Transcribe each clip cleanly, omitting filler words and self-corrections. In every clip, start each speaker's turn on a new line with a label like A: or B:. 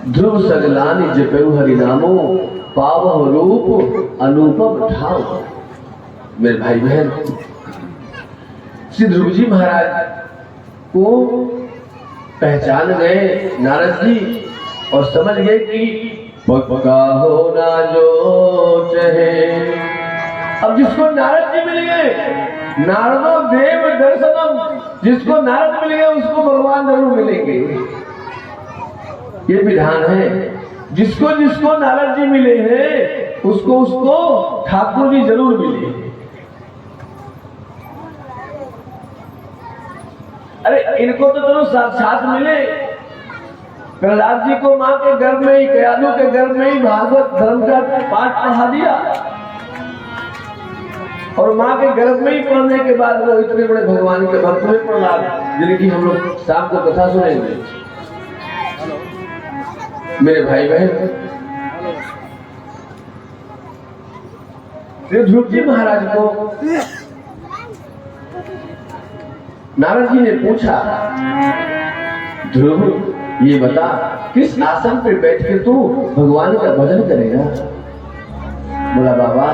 A: ध्रुव सगलानि जपऊ हरि नामो पावह रूप अनुपम ठाव। मेरे भाई बहन, श्री ध्रुव जी महाराज को पहचान गए नारद जी और समझ गए कि पक्का होना जो चाहे। अब जिसको नारद जी मिल गए, नारदो देव दर्शनम, जिसको नारद मिल गए उसको भगवान जरूर मिलेंगे। ये विधान है, जिसको जिसको नारद जी मिले हैं उसको उसको ठाकुर जी जरूर मिले। अरे इनको तो दोनों साथ मिले। प्रहलाद जी को मां के गर्भ में ही, कयादू के गर्भ में ही भागवत धर्म का पाठ पढ़ा दिया और मां के गर्भ में ही पढ़ने के बाद वो इतने बड़े भगवान के भक्त में प्रहलाद, जिनकी हम लोग शाम को कथा सुनेंगे। मेरे भाई बहन, श्री ध्रुव जी महाराज को नारद जी ने पूछा, ध्रुव ये बता किस आसन पे बैठ के तू भगवान का भजन करेगा? बोला बाबा,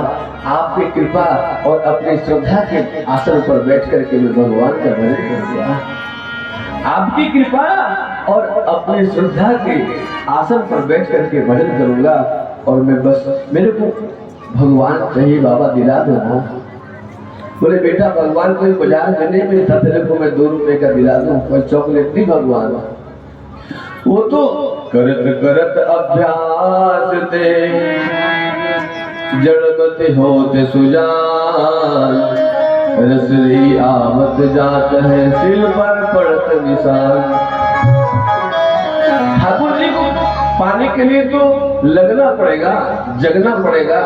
A: आपकी कृपा और अपनी श्रद्धा के आसन पर बैठ करके मैं भगवान का भजन करूंगा। आपकी कृपा और अपनी श्रद्धा के आसन पर बैठ करके भजन करूंगा और मैं बस, मेरे को भगवान चाहिए बाबा, दिला देना। बोले बेटा, भगवान कोई बाजार करने में था, तेरे को मैं 2 रुपए का दिला दूं, कोई चॉकलेट नहीं भगवान। वो तो करत करत अभ्यास ते जड़मत होते सुजान, रसरी आवत जात है सिल पर पड़त निशान। ठाकुर जी को पाने के लिए तो लगना पड़ेगा, जगना पड़ेगा।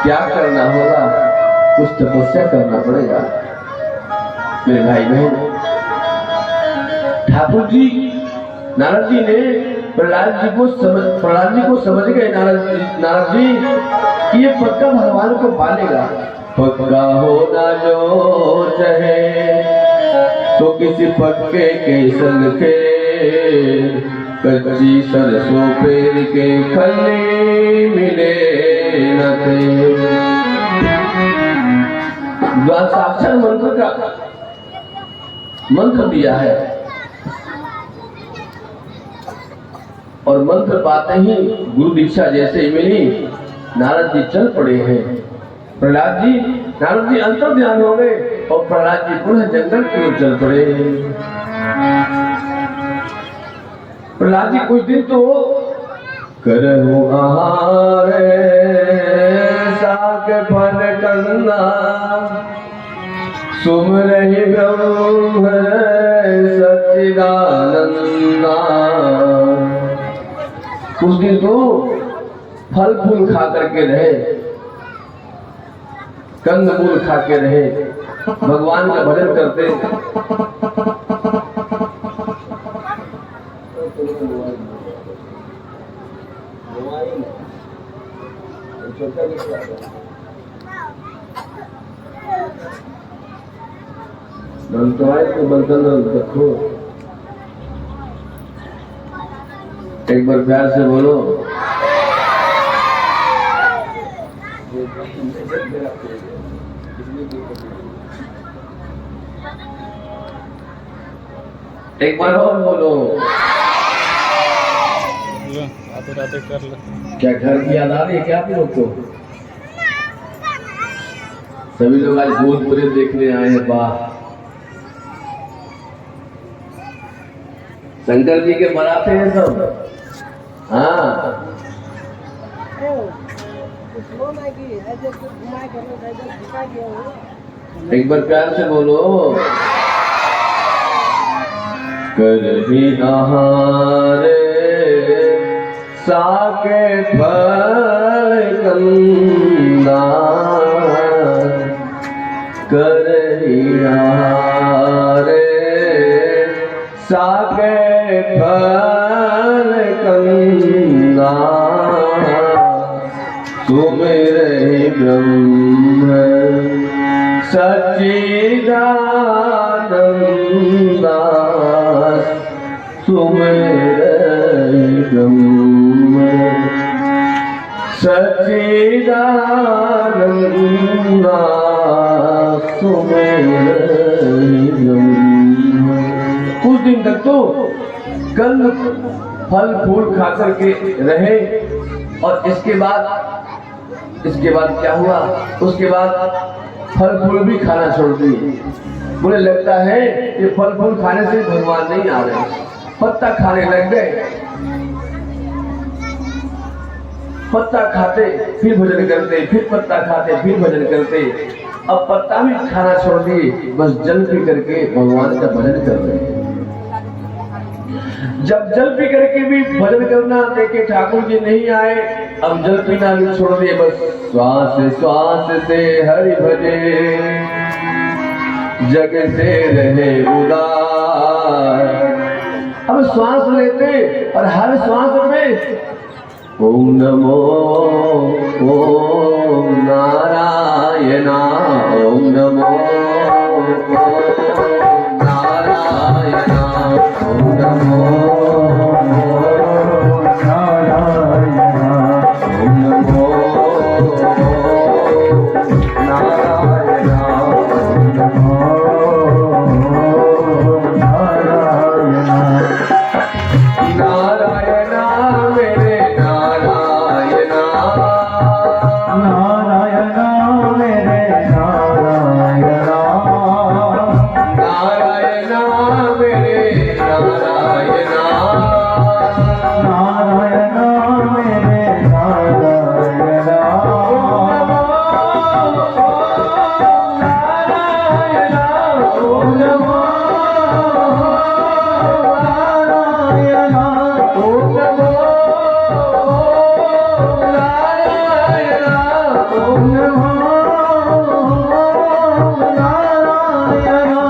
A: क्या करना होगा? कुछ तपस्या करना पड़ेगा। मेरे भाई बहन, ठाकुर जी, नारद जी ने प्रहलाद जी को समझ गए नारद जी कि ये पक्का भगवान को पालेगा। पक्का होना जो चाहे तो किसी पक्के के संग के, कच्ची सरसों पेड़ के खल्ले मिले न थे। साक्षर मंत्र का मंत्र दिया है और मंत्र पाते ही गुरु दीक्षा जैसे ही मिली, नारद जी चल पड़े हैं। प्रहलाद जी, नारद जी अंतर ध्यान हो गए और प्रहलाद जी पुनः जंगल की ओर चल पड़े। प्रहलाद जी कुछ दिन तो करहु आहार साग फल कंदा, सुमरहि ब्रह्म सच्चिदानंदा। कुछ दिन तो फल फूल खा करके रहे, कंद मूल खा के रहे, भगवान का भजन करते। बर्तन रखो, एक बार प्यार से बोलो। एक बार और बोलो। राधे कर लो। क्या घर की याद आ रही है क्या आप लोग को? सभी लोग आज भूत प्रेत देखने आए हैं। वाह, शंकर जी के बराते हैं सब। हाँ, एक बार प्यार से बोलो। करही आहार साके फल कंदा, करही आहार साके फल कंदा, सुमिरहि ब्रह्म सच्चिदानंदा सुमेरगम सच्चिदानंदा सुमेरगम। कुछ दिन तक तो कंद फल फूल खा करके रहे और इसके बाद क्या हुआ? उसके बाद फल फूल भी खाना छोड़ दिए। मुझे लगता है ये फल फूल खाने से भगवान नहीं आ रहे, पत्ता खाने लग गए। पत्ता खाते फिर भजन करते, फिर पत्ता खाते फिर भजन करते। अब पत्ता भी खाना छोड़ दिए, बस जल पी करके भगवान का भजन कर रहे हैं। जब जल पी करके भी भजन करना देखे ठाकुर जी नहीं आए, अब जल पीना भी छोड़ दिए, बस श्वास श्वास से हरि भजे, जग से रहे उदार। अब श्वास लेते और हर श्वास में ओम नमो ओम नारायणा, ओम नमो नारायणा, ओम नमो नारायणा, ओम नमो नारायणा, ओम नमो नारायणा। नारायणा मेरे नारायणा, नारायणा मेरे नारायणा, नारायणा मेरे नारायणा, नारायणा मेरे नारायणा। ओम नमो नारायणा, ओम नमो नारायणा, ओम नमो नारायणा।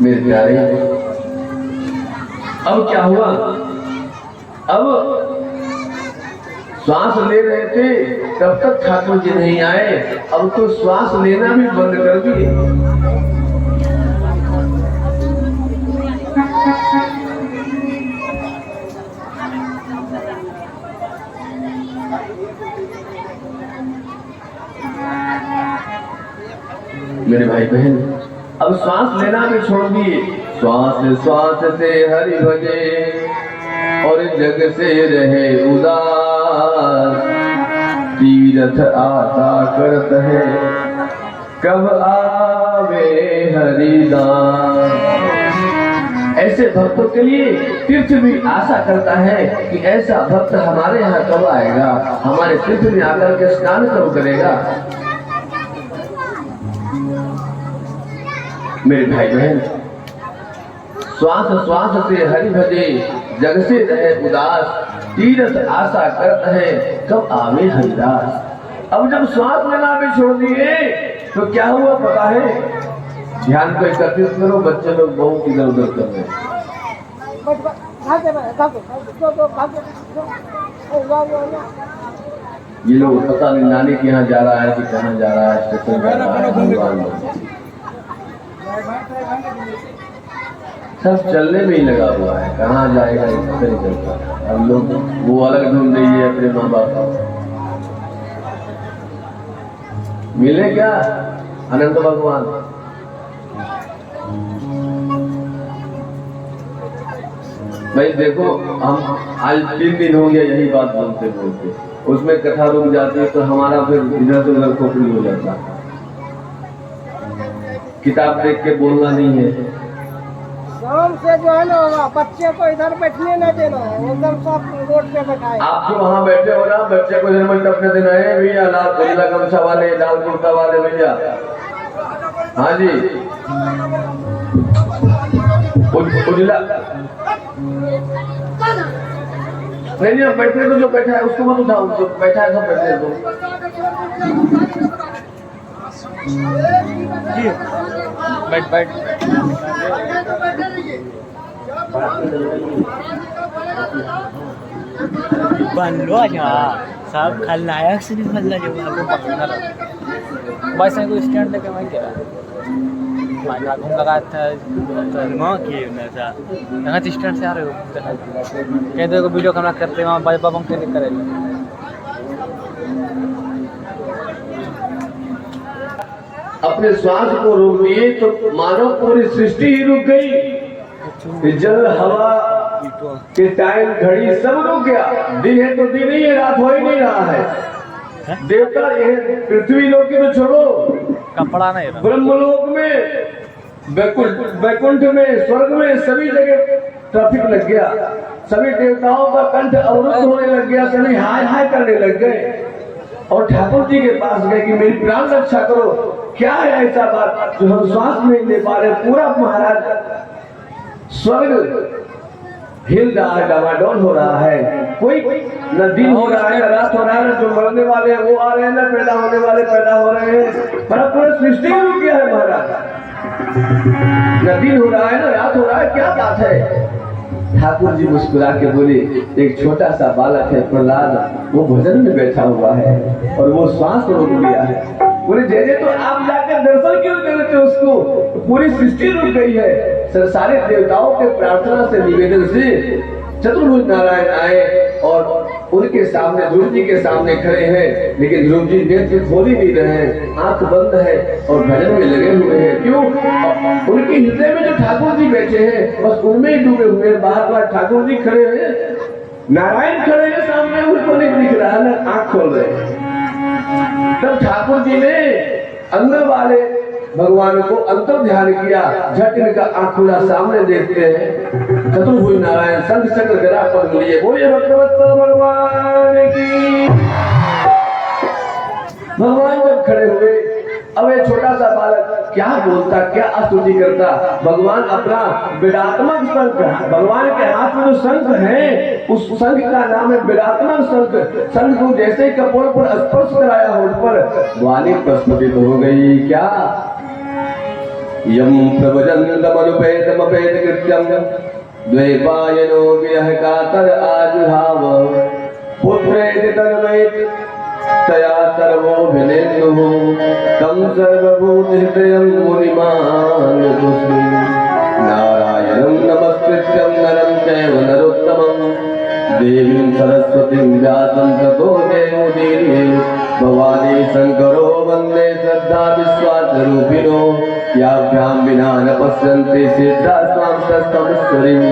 A: मेरे प्यारे, अब क्या हुआ? अब श्वास ले रहे थे तब तक ठाकुर जी नहीं आए, अब तो श्वास लेना भी बंद कर दिए। मेरे भाई बहन, अब श्वास लेना भी छोड़ दिए। श्वास श्वास से हरि भजे और जग से रहे उदास, तीर्थ आशा करत है कब आवे हरिदास। ऐसे भक्तों के लिए तीर्थ भी आशा करता है कि ऐसा भक्त हमारे यहाँ कब आएगा, हमारे तीर्थ में आकर के स्नान कब करेगा। मेरे भाई बहन, श्वास श्वास से हरि भजे, जग से रहे उदास, तीर्थ आशा करत है कब आवे हरिदास। अब जब श्वास लेना भी छोड़ दिए तो क्या हुआ पता है? ध्यान को एकत्रित करो, बच्चे लोग बहुत इधर उधर कर रहे हैं। ये लोग पता नहीं नानी के यहाँ जा रहा है कि कहाँ जा रहा है, स्टेशन जा रहा है। सब चलने में ही लगा हुआ है, कहाँ जाएगा इससे नहीं चलता। हम लोग वो अलग ढूंढ रही है अपने माँ बाप को। मिले क्या अनंत भगवान? भाई देखो, हम आज 3 दिन हो गया यही बात बोलते बोलते, उसमें कथा रुक जाती है तो हमारा फिर इधर से उधर खोपड़ी हो जाता है। किताब देख के बोलना नहीं है।
B: शाम से जो है ना बच्चे को इधर बैठने न देना, उधर सब रोड पे बैठाए।
A: आप जो वहाँ बैठे हो ना, बच्चे को इधर मत बैठने देना है भैया। लाल कुर्ता गमछा वाले, लाल कुर्ता वाले भैया। हाँ जी, उजला नहीं, बैठने को जो बैठा है उसको मत उठाओ, जो बैठा है तो बैठने दो।
C: बैठ बैठ बनलो अच्छा सब खलनायक से निकलना जब आपको पकड़ना भाई साहब को स्टैंड लेके मैं गया मैं घूम लगा था तो मां की मैं था यहाँ स्टैंड से आ रहे हो कहते को वीडियो कैमरा करते वहाँ भाई बाबा के लिए करे
A: अपने श्वास को रोक लिए तो मानो पूरी सृष्टि ही रुक गई। जल हवा के टाइम घड़ी सब रुक गया। दिन है तो दिन ही है, रात हो ही नहीं रहा है। देवता ये पृथ्वी लोक की तो छोड़ो,
C: कपड़ा नहीं रहा
A: ब्रह्मलोक में वैकुंठ में स्वर्ग में सभी जगह ट्रैफिक लग गया। सभी देवताओं का कंठ अवरुद्ध होने लग गया, सभी हाय हाय करने लग गए और ठाकुर जी के पास गए कि मेरी प्राण रक्षा करो। क्या है ऐसा बात जो हम श्वास नहीं ले पा रहे? पूरा महाराज स्वर्ग हिल रहा है, डामाडोल हो रहा है। कोई न दिन हो रहा है न रात हो रहा है, न जो मरने वाले हैं वो आ रहे हैं, न पैदा होने वाले पैदा हो रहे हैं। पर पूरा सृष्टि रुक गया है महाराज। न दिन हो रहा है न रात हो रहा है, क्या बात है? ठाकुर जी मुस्कुरा के बोले, एक छोटा सा बालक है प्रहलाद, वो भजन में बैठा हुआ है और वो श्वास रोक लिया है। बोले जैसे तो आप जाकर दर्शन क्यों करते उसको? पूरी सृष्टि रुक गई है। सारे देवताओं के प्रार्थना से निवेदन से चतुर्भुज नारायण आए और उनके सामने ध्रुव जी के सामने खड़े हैं, लेकिन ध्रुव जी नेत्र खोल ही नहीं रहे हैं, आंख बंद है और भजन में लगे हुए हैं। क्यों? उनके हृदय में जो ठाकुर जी बैठे हैं बस उनमें ही डूबे हुए हैं। बाहर बाहर ठाकुर जी खड़े हैं, नारायण खड़े हैं सामने, उनको नहीं दिख रहा है, आंख खोल रहे। तब ठाकुर जी ने अंदर वाले भगवान को अंतर ध्यान किया। झट इनका आंख खुला सामने देखते हैं, चतुर्भुज नारायण संग संग गदा पद लिए। बोलिए भक्तवत्सल भगवान की। भगवान जब खड़े हुए, अब ये छोटा सा बालक क्या बोलता, क्या स्तुति करता? भगवान अपना विरात्मक शंख, भगवान के हाथ में जो शंख है उस शंख का नाम है विरात्मक शंख। शंख को जैसे ही कपोल पर स्पर्श कराया होठ पर, वाणी प्रस्फुटित हो गई। क्या? यम प्रभजन्तमनुपेतमपेत कृत्यं द्वैपायनो विरह कातर आजुहाव पुत्रेति तन्मयेति तया सर्वोऽभिनेन्दुः तं सर्वभूतहृदयं मुनिमानतोऽस्मि नारायणं नमस्कृत्यं नरं चैव नरोत्तमं देवीं सरस्वतीं व्यासं ततो जयमुदीरये भवानी शंकरो वन्दे श्रद्धा विश्वासरूपिणो याभ्यां विना न पश्यन्ति सिद्धा स्वां शस्तमश्वरीं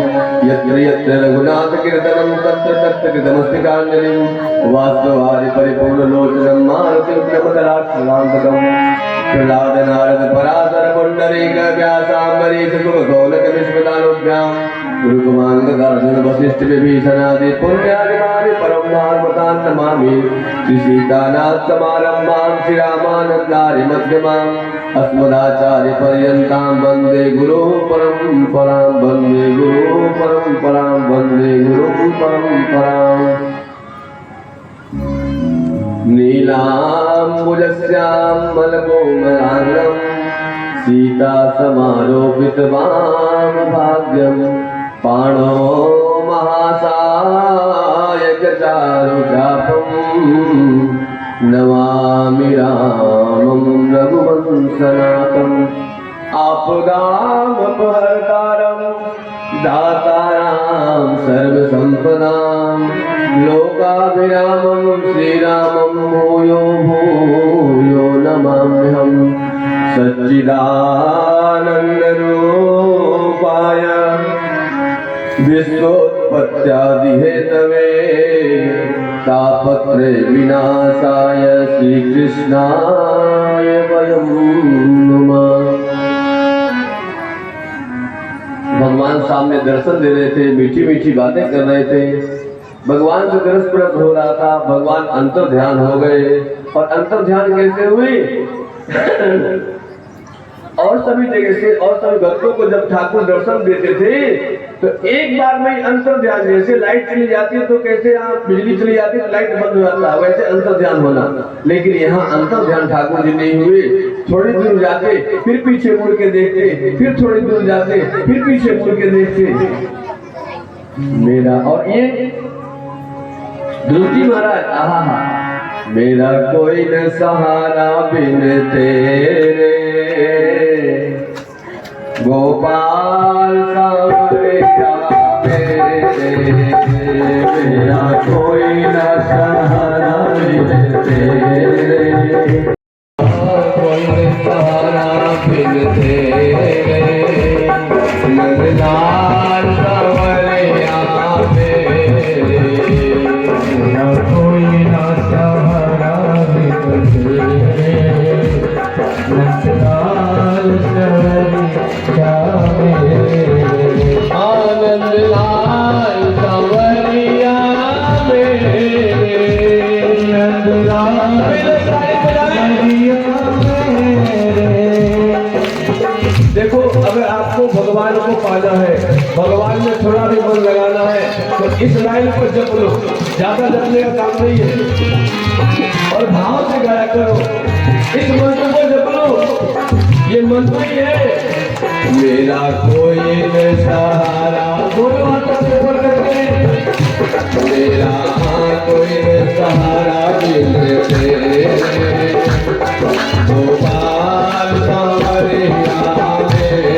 A: यत्र यत्र रघुनाथ कीर्तनं तत्र तत्र कृतमस्तिकाञ्जलिं वास्तवादि परिपूर्णलोचनं मारुतिं प्रमदराक्षसान्तकं प्रह्लाद नारद पराशर पुण्डरीक व्यासाम्बरीश सुखगोलक विस्मितानुभ्यां रुक्माङ्गदार्जुन वसिष्ठ विभीषणादि पुण्यादिमानि परं भागवतान् नमामि श्री सीतानाथ समारम्भां श्री रामानन्दारि मध्यमाम् अस्मदाचार्य पर्यन्तां वन्दे गुरु परम्परां वन्दे गुरु परम्परां वन्दे गुरु परम्परां। नीलाम्बुजश्यामलकोमलाङ्गं सीता समारोपितवान् भाग्यं पाणो महासायकचारुचापं नमामि रामं रघुवंशनाथम् आपदामपहर्तारं दातारां सर्वसम्पदां लोकाभिरामं श्रीरामं भूयो भूयो नमाम्यहं सच्चिदानन्दरूपाय विश्वोत्पत्त्यादिहेतवे तापत्रय विनाशाय श्रीकृष्णाय वयं नमः। भगवान सामने दर्शन दे रहे थे, मीठी मीठी बातें कर रहे थे, भगवान से दरस परस हो रहा था। भगवान अंतर ध्यान हो गए। और अंतर ध्यान कैसे हुई? और सभी जगह से और सभी भक्तों को जब ठाकुर दर्शन देते थे तो एक बार में अंतर ध्यान, जैसे लाइट चली जाती है तो कैसे यहाँ बिजली चली जाती है तो लाइट बंद हो जाता है, वैसे अंतर ध्यान होना। लेकिन यहाँ अंतर ध्यान ठाकुर जी नहीं हुए। थोड़ी दूर जाते फिर पीछे मुड़ के देखते, फिर थोड़ी दूर जाते फिर पीछे मुड़ के देखते मेरा। और ये ध्रुव जी महाराज, आहा मेरा कोई न सहारा बिन तेरे, गोपाल सांवरिया मेरे, मेरा कोई न सहारा बिन तेरे, कोई न सहारा बिन तेरे, नंदलाल सांवरिया मेरे, मेरा कोई न सहारा बिन तेरे, नंदलाल सांवरिया मेरे, आनंद लाल सांवरिया मेरे, नंदलाल सांवरिया मेरे। देखो, अगर आपको भगवान को पाना है, भगवान में थोड़ा भी मन लगाना है, तो इस लाइन पर जप लो। ज्यादा जपने का काम नहीं है, और भाव से गाया करो। इस मंत्र को जप लो, ये मंत्र ही है। मेरा कोई न सहारा, दोनों हाथों से ऊपर करके, मेरा कोई न सहारा बिन तेरे, गोपाल सांवरिया मेरे,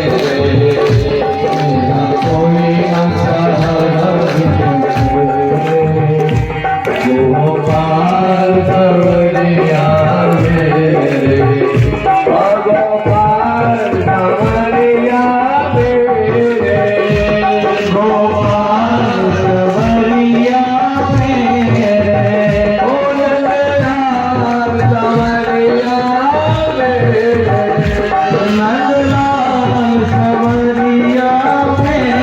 A: मेरा कोई न सहारा बिन तेरे, गोपाल सांवरिया मेरे, गोपाल सांवरिया मेरे, गोपाल सांवरिया मेरे, ओ नंदलाल सांवरिया मेरे, नंदलाल सांवरिया मेरे,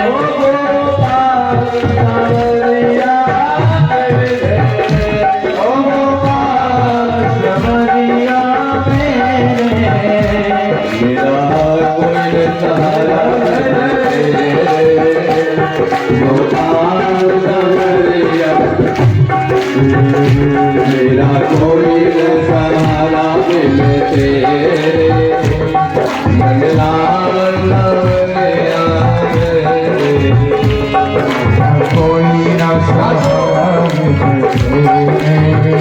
A: ओ गोपाल सांवरिया मेरे, ओ गोपाल सांवरिया मेरे, मेरा कोई न सहारा तेरे, गोपाल सांवरिया, मेरा कोई न सहारा बिन तेरे, नंदलाल सांवरिया मेरे, कोई न सहारा बिन तेरे,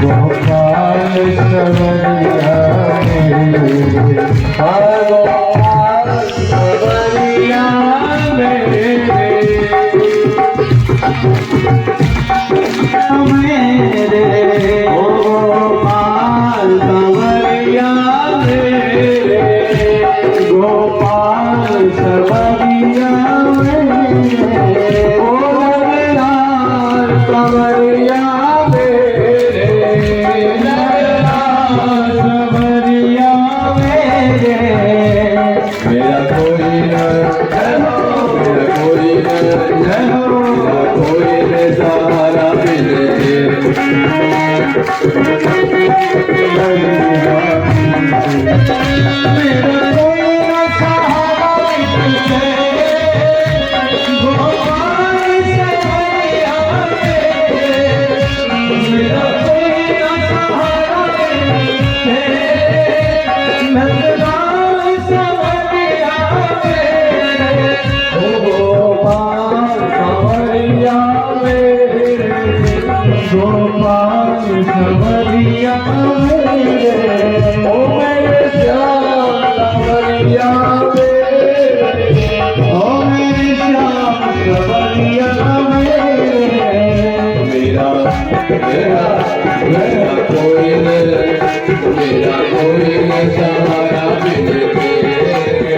A: गोपाल सांवरिया मेरे, गोपाल सांवरिया मेरे, मेरे, ओ गोपाल सांवरिया मेरे, गोपाल सांवरिया मेरे, ओ नंदलाल सांवरिया मेरे, नंदलाल सांवरिया मेरे, मेरा कोई न, मेरा कोई न, मेरा कोई न सहारा बिन तेरे, मेरा कोई न सहारा बिन तेरे, गोपाल सांवरिया मेरे, मेरा कोई न सहारा बिन तेरे, नंदलाल सांवरिया मेरे, ओ गोपाल सांवरिया मेरे, गोपाल सांवरिया मेरे, ओ मेरे श्याम सांवरिया मेरे, ओ मेरे श्याम सांवरिया मेरे, मेरा मेरा मेरा कोई न, मेरा कोई न सहारा बिन तेरे,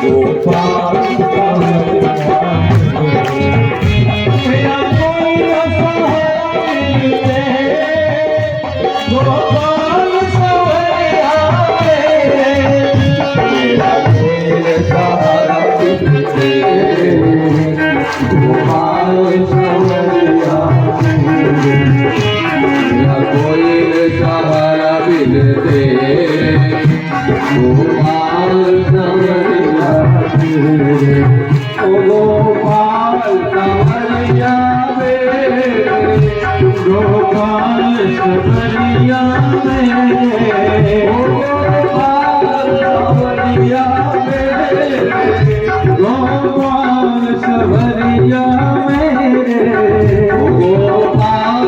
A: गोपाल सांवरिया मेरे, मेरा कोई न सहारा बिन तेरे, गोपाल सांवरिया मेरे, मेरा कोई न सहारा बिन तेरे, गोपाल सांवरिया मेरे, मेरा कोई न सहारा बिन तेरे, गोपाल सांवरिया मेरे, ओ गोपाल सांवरिया मेरे, गोपाल सांवरिया मेरे, ओ गोपाल सांवरिया मेरे, गोपाल सांवरिया मेरे, गोपाल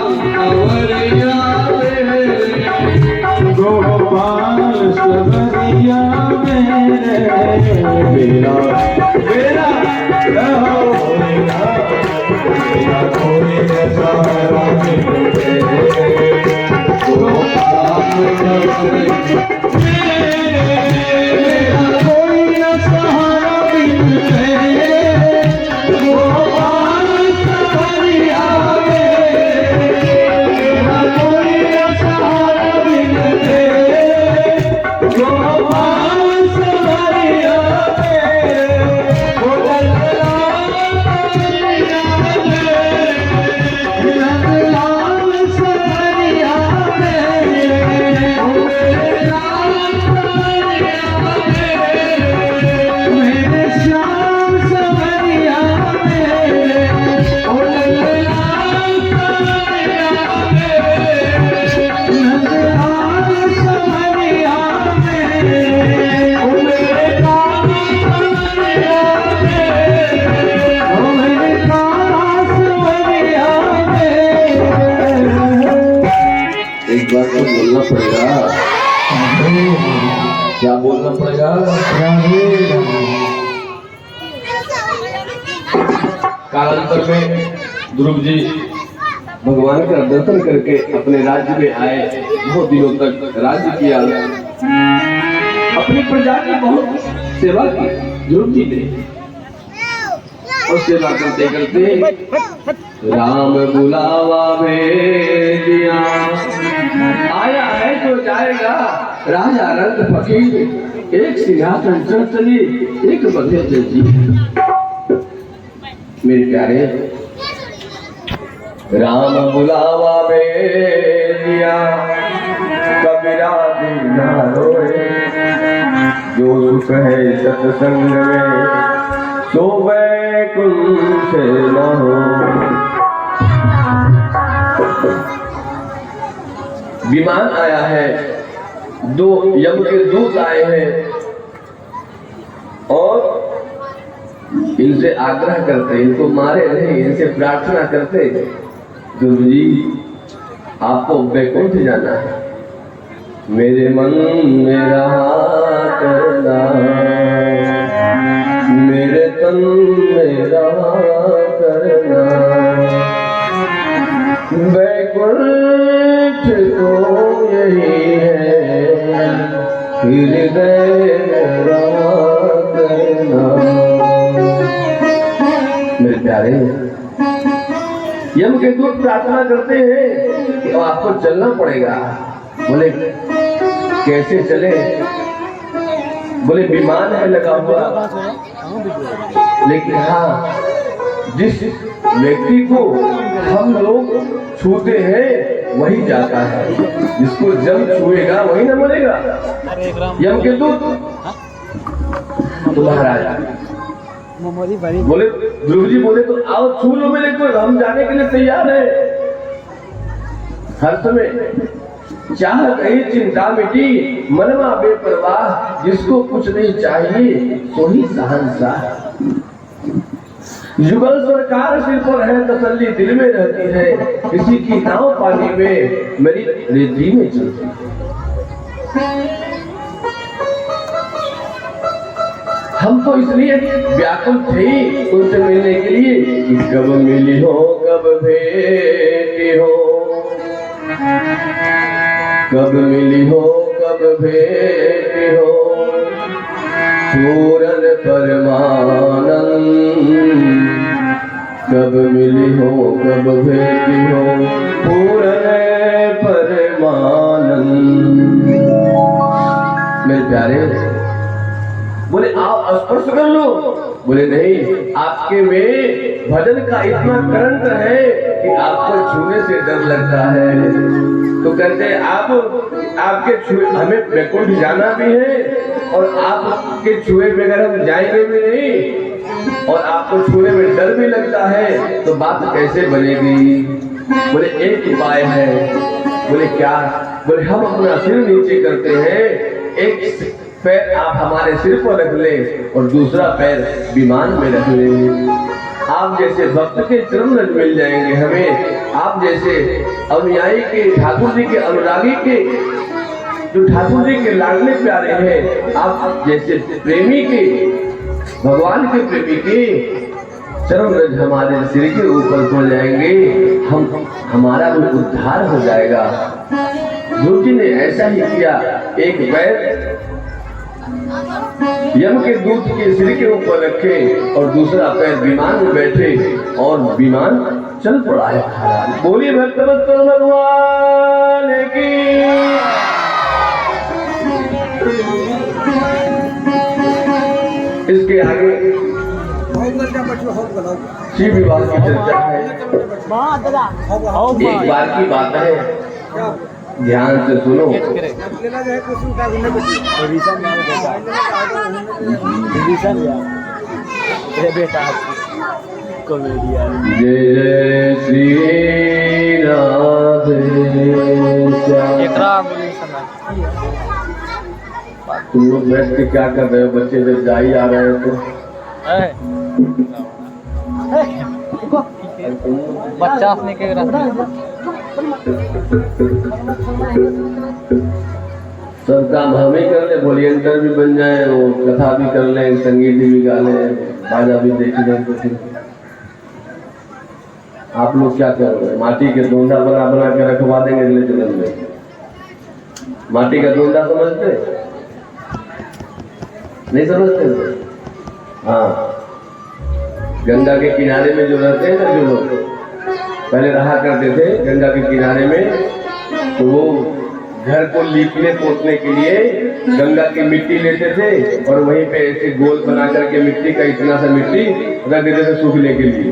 A: मेरा रहो भोलेनाथ, मेरा कोई न सहारा मिले, गोपाल मेरा कोई न सहारा मिले, गोपाल सवरिया मेरा कोई न सहारा मिले, गोपाल सवरिया एक बात तो बोलना पड़ेगा। क्या बोलना पड़ेगा? कालांतर में ध्रुव जी भगवान का दर्शन करके अपने राज्य में आए, बहुत दिनों तक राज्य किया, अपनी प्रजा की बहुत सेवा की ध्रुव जी ने, और सेवा करते करते राम बुलावा भेजिया, आया है जो जाएगा राजा रंग फकीर, एक सिंहासन चढ़ चली एक बंधे जी। मेरे प्यारे राम बुलावा भेजिया, कबीरा दीना रोए, जो सुख है सत्संग में सो वैकुंठ न हो। विमान आया है, दो यम के दूत आए हैं और इनसे आग्रह करते, इनको मारे नहीं, इनसे प्रार्थना करते, गुरु जी आपको वैकुंठ जाना है, मेरे मन में रहा करना, मेरे तन में रहा करना, वैकुंठ तो यही है, हृदय में रहा करना। मेरे प्यारे यम के दूत प्रार्थना करते हैं कि आपको चलना पड़ेगा। बोले कैसे चले? बोले विमान है लगा हुआ, लेकिन हाँ जिस व्यक्ति को हम लोग छूते हैं वही जाता है, जिसको जब छुएगा वही न मरेगा। यम के दूत तुम्हारा बोले, ध्रुव जी बोले तो आओ छू लो मेरे को, हम जाने के लिए तैयार है। हर समय चाह कहीं चिंता मिटी, मनवा बेपरवाह, जिसको कुछ नहीं चाहिए तो ही शहंशाह। युगल सरकार सिर पर है, तसल्ली दिल में रहती है, किसी की नाव पानी में मेरी रिद्धि में चलती है। हम तो इसलिए व्याकुल थे उनसे मिलने के लिए कि कब मिली हो कब भेटी हो, कब मिली हो कब भेटी हो, पूरन परमानंद, कब मिली हो कब भेटी हो, पूरन परमानंद। मेरे प्यारे बोले आप स्पर्श कर लो, बोले नहीं, आपके में भजन का इतना करंट है कि आपको छूने से डर लगता है। तो कहते आपके छुए हमें वैकुंठ जाना भी है और आपके छुए बगैर हम जाएंगे भी नहीं, और आपको छूने में डर भी लगता है, तो बात कैसे बनेगी? बोले एक उपाय है। बोले क्या? बोले हम अपना सिर नीचे करते हैं, एक पैर आप हमारे सिर पर रख ले और दूसरा पैर विमान में रख ले। आप जैसे भक्त के चरण मिल जाएंगे हमें, आप जैसे अनुयायी के, ठाकुर जी के अनुरागी के, जो ठाकुर जी के लाडले प्यारे हैं, आप जैसे प्रेमी के भगवान के प्रेमी के चरण रज हमारे सिर के ऊपर पड़ जाएंगे, हमारा भी उद्धार हो जाएगा। ध्रुव जी ने ऐसा ही किया। एक पैर यम के दूत के सिर के ऊपर रखे और दूसरा पैर विमान में बैठे और विमान चल पड़ा है। बोलिए भक्तवत्सल भगवान की। इसके आगे शिव विवाह की चर्चा है। एक बार की बात है, ध्यान से सुनो। जय जय श्री राधे तुम लोग बैठ के क्या कर रहे हो? बच्चे जब जा ही आ रहे हैं तो
C: बच्चा अपने के
A: सब काम हम ही कर ले, वॉलियंटर भी बन जाए, वो कथा भी कर ले, संगीत भी गा ले, बाजा भी देख ले। तो फिर आप लोग क्या करोगे? माटी के दोंदा बना बना के रखवा देंगे अगले जन्म में। माटी का दोंदा समझते नहीं? समझते? हाँ, गंगा के किनारे में जो रहते हैं ना, जो लोग पहले रहा करते थे गंगा के किनारे में, तो वो घर को लीपने पोतने के लिए गंगा की मिट्टी लेते थे और वहीं पे ऐसे गोल बना करके मिट्टी का इतना सा मिट्टी रख देते थे सूखने के लिए।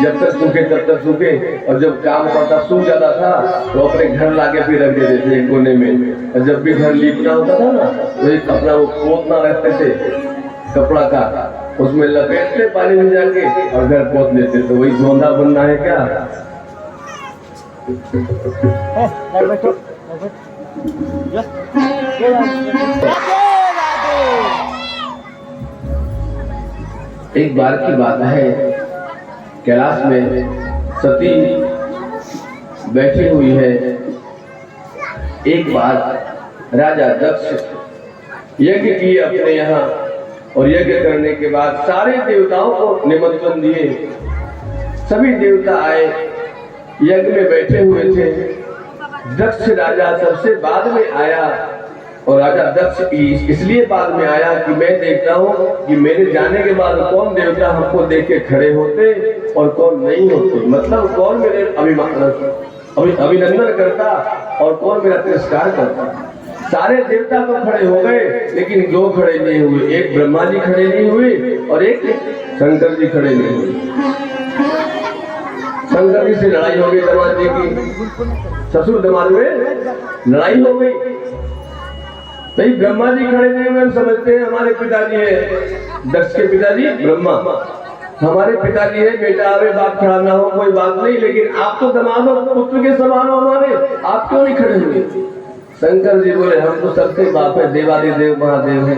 A: जब तक सूखे तब तक सूखे, और जब काम पड़ता सूख जाता था तो अपने घर लाके फिर रख देते थे एक कोने में। और जब भी घर लीपना होता था ना, तो एक अपना वो पोतना रखते थे कपड़ा का, उसमें लपेटते पानी में जाके और घर पोत लेते। तो वही धोंदा बनना है क्या? एक बार की बात है, कैलाश में सती बैठी हुई है। एक बार राजा दक्ष यज्ञ किए अपने यहाँ, और यज्ञ करने के बाद सारे देवताओं को निमंत्रण दिए। सभी देवता आए, यज्ञ में बैठे हुए थे। दक्ष राजा सबसे बाद में आया, और राजा दक्ष इसलिए बाद में आया कि मैं देखता हूँ कि मेरे जाने के बाद कौन देवता हमको देख के खड़े होते और कौन नहीं होते। मतलब कौन मेरे अभिनंदन करता और कौन मेरा तिरस्कार करता। सारे देवता तो खड़े हो गए, लेकिन दो खड़े नहीं हुए। एक ब्रह्मा जी खड़े नहीं हुए और एक शंकर जी खड़े नहीं हुए। शंकर जी से लड़ाई हो गई दामाद जी की, ससुर दामाद में लड़ाई हो गई। नहीं, ब्रह्मा जी खड़े नहीं हुए। हम समझते हैं हमारे पिताजी है, दक्ष के पिताजी ब्रह्मा, हमारे पिताजी है, बेटा आवे बाप खड़ा ना हो कोई बात नहीं, लेकिन आप तो दामाद और पुत्र के समान हो हमारे, आप क्यों नहीं खड़े हुए? शंकर जी बोले हम तो सबके बाप है, देवादिदेव महादेव है।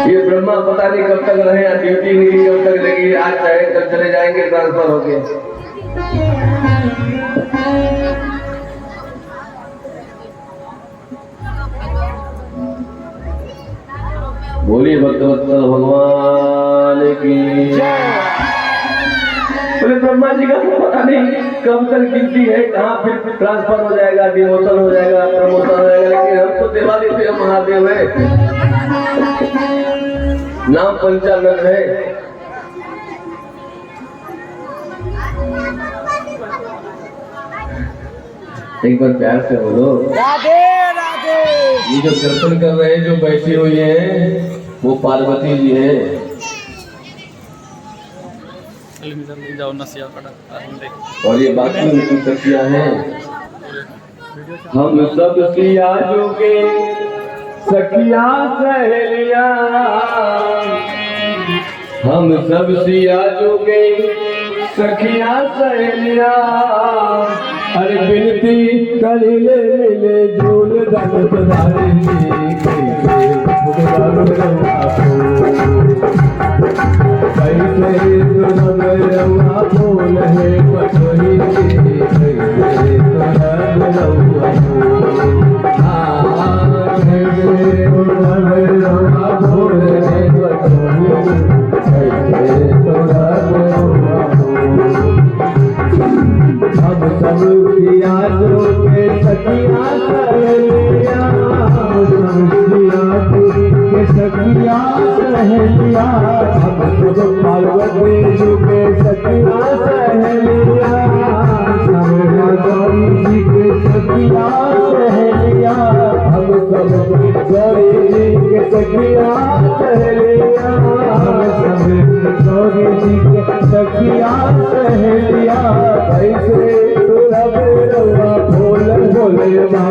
A: ये ब्रह्मा पता नहीं कब तक रहे, ड्यूटी नहीं कब तक लगी, आज चाहे कल चले जाएंगे ट्रांसफर होके। बोलिए भक्तवत्सल भगवान की। बोले ब्रह्मा जी का पता नहीं कब तक गिनती है, कहाँ फिर ट्रांसफर हो जाएगा, डिमोशन हो जाएगा, प्रमोशन हो जाएगा, लेकिन हम तो देवादिदेव महादेव है, नाम पंचानन है। एक बार प्यार से बोलो
B: राधे राधे।
A: ये जो कीर्तन कर रहे हैं, जो बैठी हुई है, वो पार्वती जी है। और ये बाकी उनकी सखियां हैं। हम सब सिया जो के सखिया सहेलिया, हम सब सिया जो के सखिया सहेलिया, अरे बिनती करिले मिले झूल दन सदारी कैसे रउआ बोल है पटोही, कैसे रउआ बोल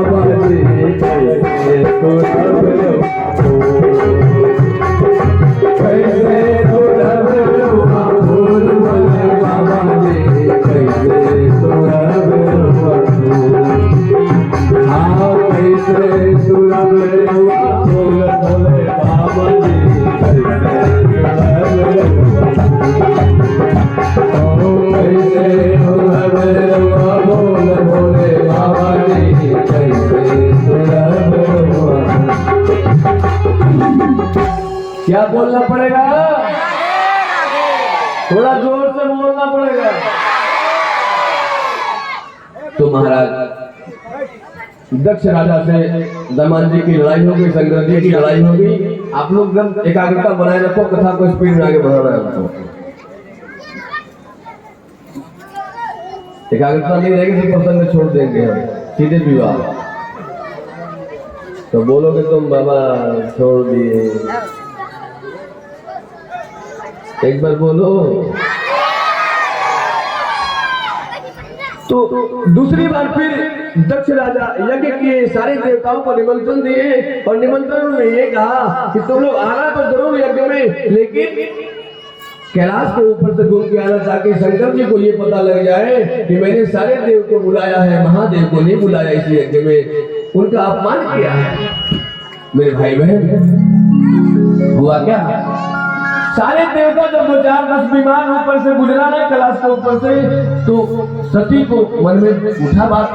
A: बाबा जी कैसे सुलभ कैसे सुलभ फूल भोले बाबा जी कैसे सुलभ हाँ कैसे सुलभ फूल भोले बाबा जी कैसे भोले बाबा जी कैसे क्या बोलना पड़ेगा? थोड़ा जोर से बोलना पड़ेगा। तो महाराज दक्ष राजा से दमन जी की लड़ाई हो गई, शंकर जी की लड़ाई हो गई। आप लोग जब एकाग्रता बनाए रखो, कथा को स्पीड में आगे बढ़ाना है आपको। एकाग्रता नहीं रहेगी तो प्रसंग छोड़ देंगे हम, सीधे विवाह। तो बोलोगे तुम बाबा छोड़ दिए, एक बार बोलो। तो दूसरी बार फिर दक्ष राजा यज्ञ किए, सारे देवताओं को निमंत्रण दिए और निमंत्रण में ये कहा कि तुम लोग आना तो जरूर यज्ञ में, लेकिन कैलाश के ऊपर से घूम के आना, ताकि शंकर जी को ये पता लग जाए कि मैंने सारे देव को बुलाया है, महादेव को नहीं बुलाया इस यज्ञ में, उनका अपमान किया है। मेरे भाई बहन हुआ क्या? सारे देवता जब 2-4-10 विमान ऊपर से गुजरा ना कैलाश के ऊपर से, तो सती को मन में उठा बात,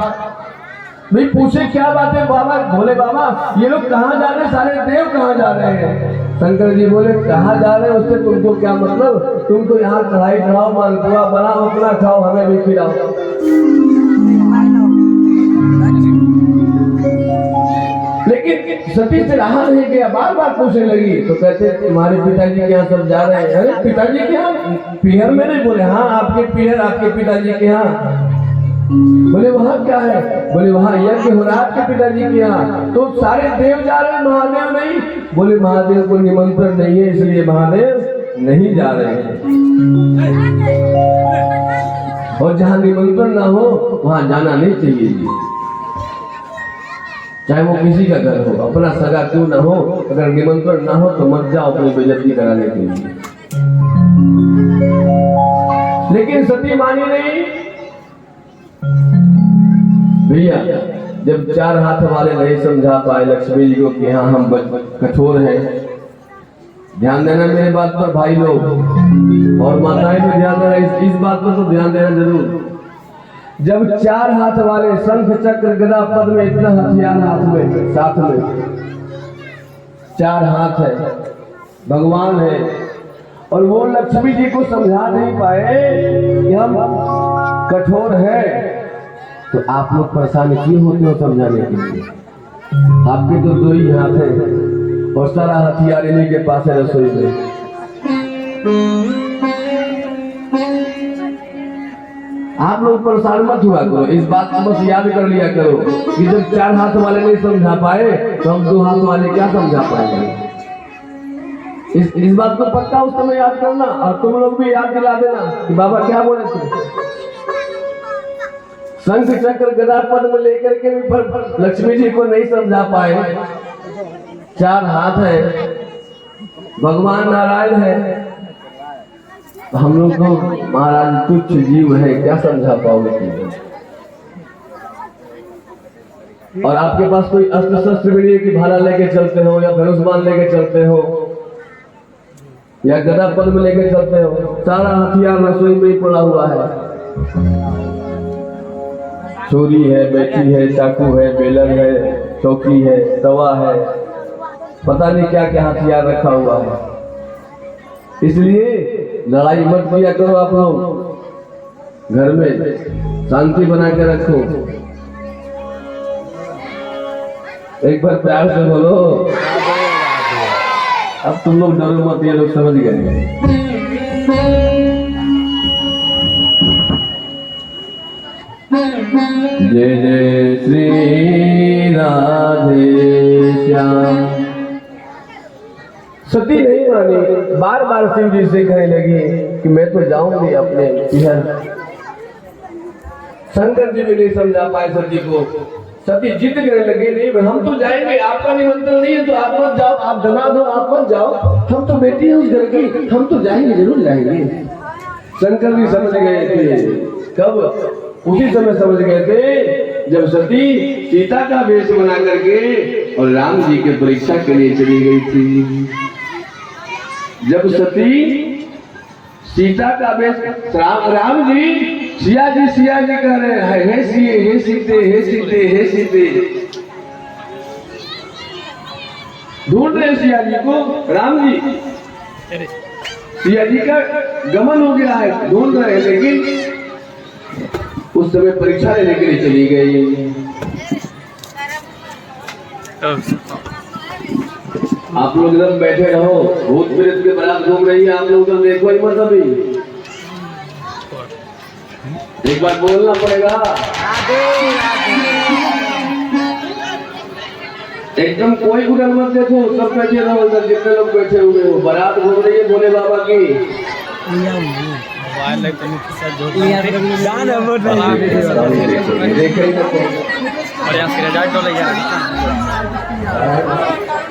A: नहीं पूछे क्या बात है बाबा, भोले बाबा ये लोग कहाँ जा रहे हैं, सारे देव कहाँ जा रहे हैं? शंकर जी बोले कहाँ जा रहे हैं उससे तुमको क्या मतलब, तुम तो यहाँ कढ़ाई चढ़ाओ, मालपुआ बनाओ, अपना खाओ, हमें भी खिलाओ। लेकिन सती से रहा नहीं गया, बार बार पूछने लगी। तो कहते तुम्हारे पिताजी के यहाँ सब जा रहे हैं। अरे पिताजी के यहाँ? पीहर में नहीं? बोले हाँ आपके पीहर, आपके पिताजी के यहाँ। बोले वहाँ क्या है? बोले वहाँ यज्ञ हो रहा आपके पिताजी के यहाँ। तो सारे देव जा रहे हैं, महादेव नहीं? बोले महादेव को निमंत्रण नहीं है, इसलिए महादेव नहीं जा रहे हैं। और जहाँ निमंत्रण ना हो वहाँ जाना नहीं चाहिए, चाहे वो किसी का घर हो, अपना सगा क्यों ना हो, अगर निमंत्रण ना हो तो मत जाओ अपनी बेइज्जती कराने के लिए। लेकिन सती मानी नहीं भैया। जब 4 हाथ वाले नहीं समझा पाए लक्ष्मी जी को कि हाँ हम कठोर हैं, ध्यान देना मेरे बात पर भाई लोग, और माताएं भी ध्यान देना, इस बात पर तो ध्यान देना जरूर। जब 4 हाथ वाले शंख चक्र गदा पद्म, इतना हथियार हाथ में, साथ में 4 हाथ है, भगवान है, और वो लक्ष्मी जी को समझा नहीं पाए कि हम कठोर है, तो आप लोग परेशान क्यों होते हो समझाने के लिए? आपके तो 2 ही हाथ हैं और सारा हथियार इन्हीं के पास है रसोई में। आप लोग परेशान मत हुआ करो, इस बात को बस याद कर लिया करो कि जब 4 हाथ वाले नहीं समझा पाए तो हम 2 हाथ वाले क्या समझा पाएंगे। इस बात को पक्का उस समय याद करना, और तुम लोग भी याद दिला देना कि बाबा क्या बोले थे। शंख चक्र गदा पद्म लेकर के भी लक्ष्मी जी को नहीं समझा पाए। 4 हाथ है, भगवान नारायण है, हम लोग तो महाराज तुच्छ जीव है, क्या समझा पाओगे तुम? और आपके पास कोई अस्त्र शस्त्र भी नहीं कि भाला लेके चलते हो, या धनुष बाण लेके चलते हो, या गदा पद्म लेके चलते हो। सारा हथियार रसोई में ही पड़ा हुआ है। छुरी है, बैठी है, चाकू है, बेलन है, चौकी है, तवा है, पता नहीं क्या क्या हथियार रखा हुआ है। इसलिए लड़ाई मत किया करो, आप लोग घर में शांति बना के रखो। एक बार प्यार से बोलो, अब तुम लोग डरो मत, ये लोग समझ गए। जय जय श्री राधे श्याम। सती नहीं मानी, बार बार शिव जी से कहने लगी कि मैं तो जाऊंगी अपने पिहर। शंकर जी भी नहीं समझा पाए सती को। सती जिद करने लगे, नहीं हम तो जाएंगे, आपका निमंत्रण नहीं है तो आप मत जाओ, आप दमाद हो आप मत जाओ, हम तो बेटी हैं उस घर की, हम तो जाएंगे, जरूर जाएंगे। शंकर भी समझ गए थे, कब? उसी समय समझ गए थे जब सती सीता का वेश बना करके और राम जी के परीक्षा के लिए चली गई थी। जब सती सीता का वेश, राम जी सिया जी कह रहे हैं, हे सीते, हे सीते, हे सीते, हे सीते, ढूंढ रहे सिया जी को। राम जी सिया जी का गमन हो गया है, ढूंढ रहे हैं, लेकिन उस समय परीक्षा लेने के लिए चली गई। आप लोग एकदम बैठे रहो, भूत प्रेत के बारात घूम रही है, आप लोग एकदम देखो ही मत अभी। एक बार बोलना पड़ेगा, एकदम कोई उधर मत देखो, सब बैठे रहो, उधर जितने लोग बैठे हुए हो। बारात घूम रही है भोले बाबा की।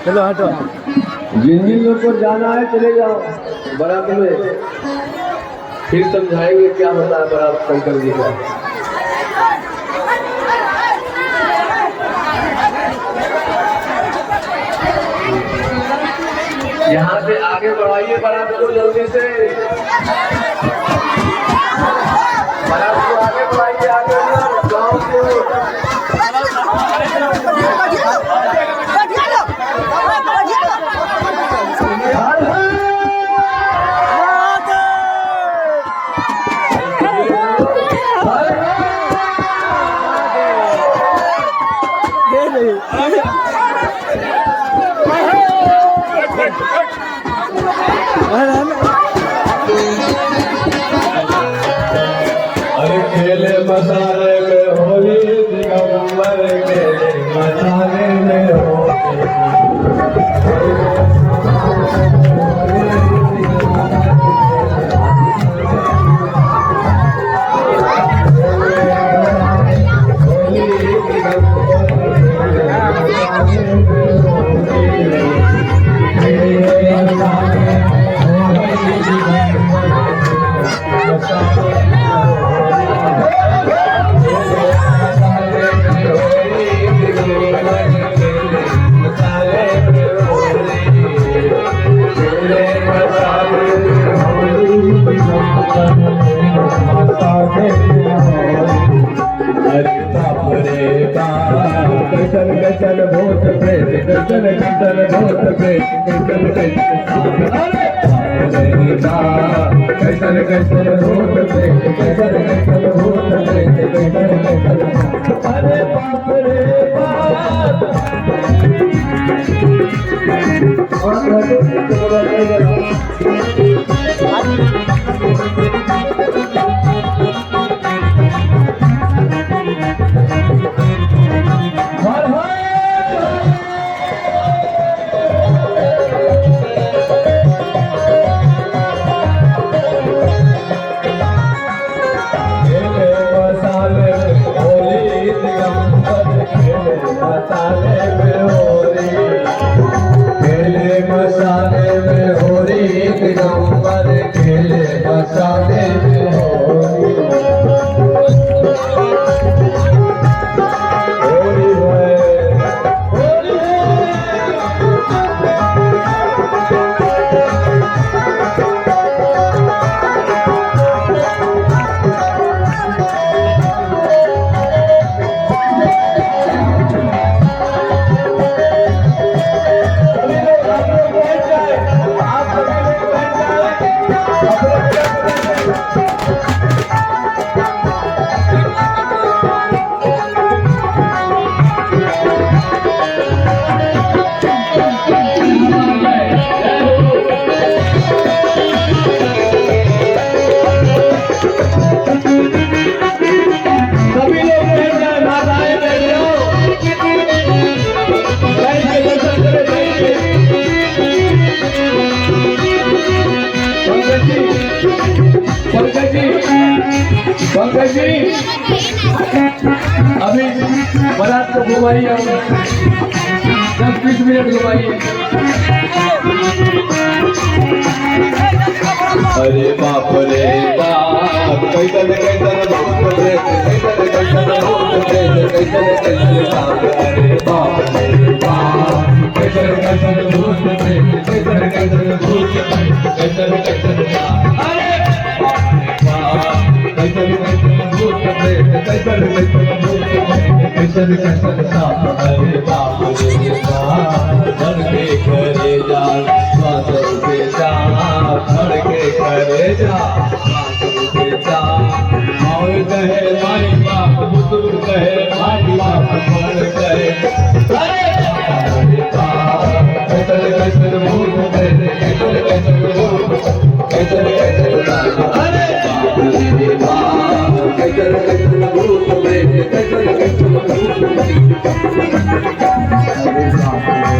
C: चलो हटो,
A: जिन जिन लोग को जाना है चले जाओ बारात में, फिर समझाएंगे क्या होता है बारात शंकर जी का। यहाँ से आगे बढ़ाइए बारात को जल्दी से, बारात को आगे बढ़ाइए, आगे गाँव को। अरे खेले मसाले में होली, दिगंबर खेले मसाले में कचन भूत प्रेत, कचन भूत प्रेत, कचन भूत प्रेत, अरे बाप रे बाप। मसाले पंकज जी अभी बारात को घुमाइए, 10-20 मिनट घुमाइए।
D: अरे बाप रे बाप, कैसन कैसन भूत प्रेत, कैसन कैसन भूत प्रेत, कैसन कैसन बाप, अरे बाप रे बाप, कैसन कैसन भूत प्रेत, कैसन कैसन भूत प्रेत, कैसन कैसन बाप, अरे बाप रे बाप, कैसन कैसन भूत प्रेत, कैसन कैसन भूत प्रेत, कैसन कैसन बाप, अरे बाप रे बाप, धड़ के करे जा स्वाद से जा, धड़ के करे जा स्वाद से जा, और कहे मारी बाप, बुजुर्ग कहे मारी बाप, कौन कहे अरे बाप, कैसन कैसन भूत प्रेत, कैसन कैसन भूत, कैसन कैसन बाप, अरे बाप रे बाप, कैसन कैसन भूत प्रेत, कैसन कैसन भूत प्रेत, अरे बाप रे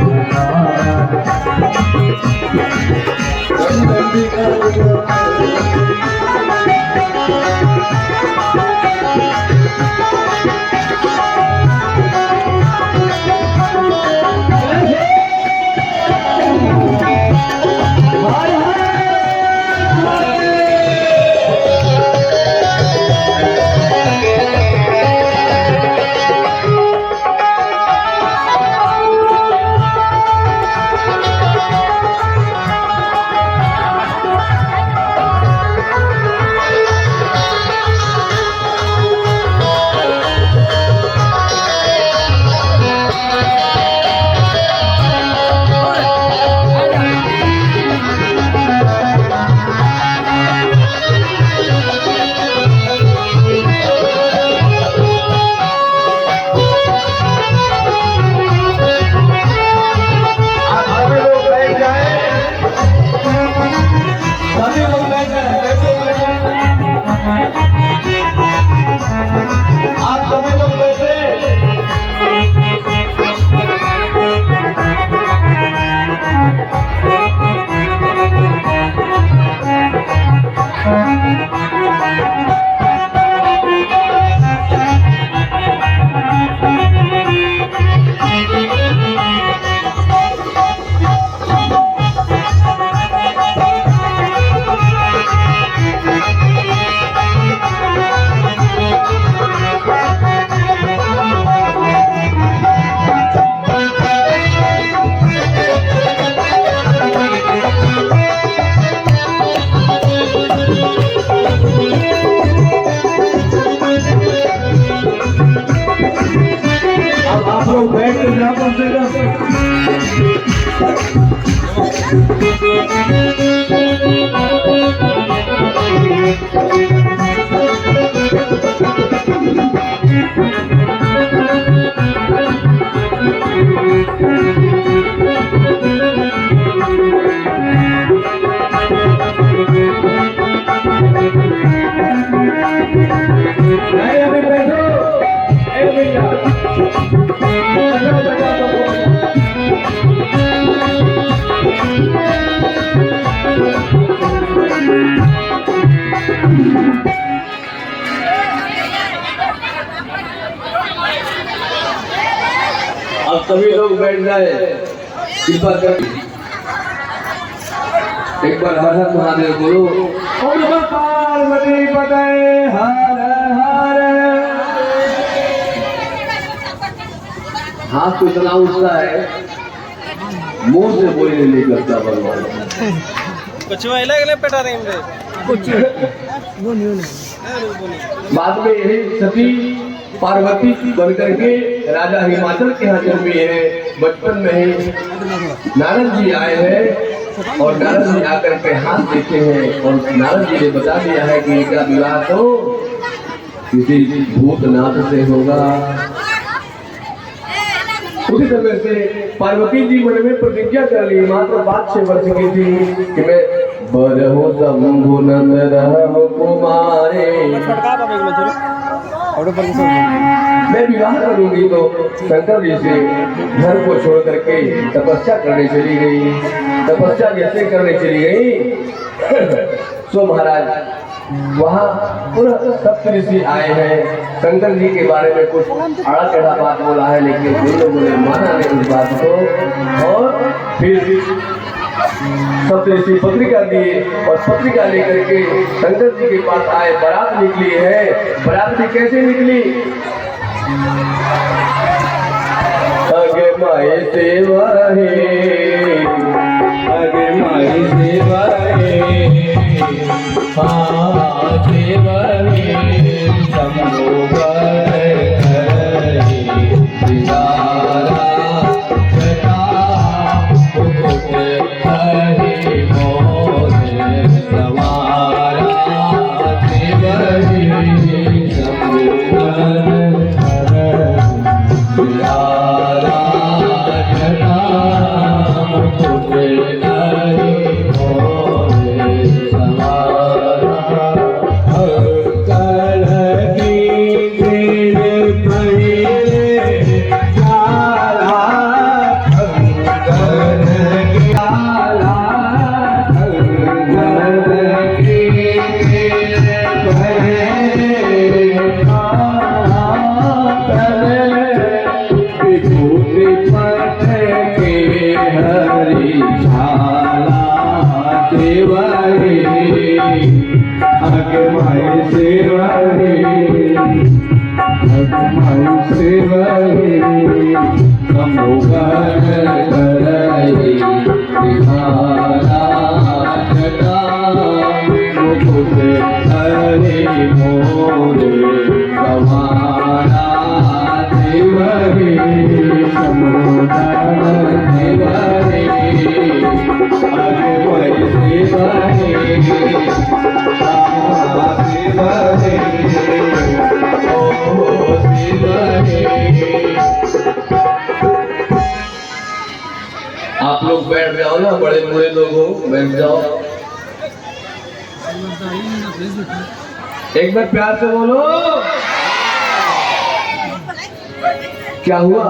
A: अब सभी लोग बैठ जाए, कृपा कर। एक बार हर हर महादेव बोलो, ओम नमः पार्वती पते हर हर। हाथ को इतना ऊंचा है, मुंह से बोलने नहीं करता भगवान।
C: कुछ वायला पेटा रहे हैं कुछ
A: बाद में यही सती पार्वती बन करके राजा हिमाचल के यहाँ जन्मी है। बचपन में ही नारद जी आए हैं और नारद जी आकर के हाथ देखे हैं और नारद जी ने बता दिया है कि इनका विवाह तो किसी भूतनाथ से होगा। उसी तरह से पार्वती जी मन में प्रतिज्ञा कर ली, मात्र 5-6 वर्ष की थी कि मैं बरहो शंभु नंद रहु कुमारे, मैं विवाह करूंगी। तो शंकर जी से घर को छोड़ करके तपस्या करने चली गई। तपस्या जैसे करने चली गई सो महाराज वहाँ पुनः सप्तऋषि आए हैं, शंकर जी के बारे में कुछ आड़ा टेढ़ा बात बोला है, लेकिन उन लोगों ने माना नहीं उस बात को, और फिर सप्तऋषि पत्रिका दिए और पत्रिका लेकर के शंकर जी के पास आए। बारात निकली है। बारात भी कैसे निकली? अगे माए सेवा है,
D: अगे माई सेवा है, हाँ सेवा है, शंभो कर सितारा जटा मुकुट हरि मोर सवारा, सेवा है शंभो कर सितारा जटा मुकुट हरि मोर सवारा, कल की तेरे पहिले काला, कल की काला, कल की तेरे पहिले काला, कल विभूति पथ के हरि झाला, देवा रे अगे माई सेवा रे, अगे माई सेवा रे, शंभो कर सितारा जटा मुकुट हरि मोर सवारा, देवा रे शंभो कर देवा रे, अगे माई सेवा रे, सेवा रे, ओ सेवा रे।
A: आप लोग बैठ जाओ ना, बड़े बूढ़े लोग हो, बैठ जाओ। एक बार प्यार से बोलो। क्या हुआ?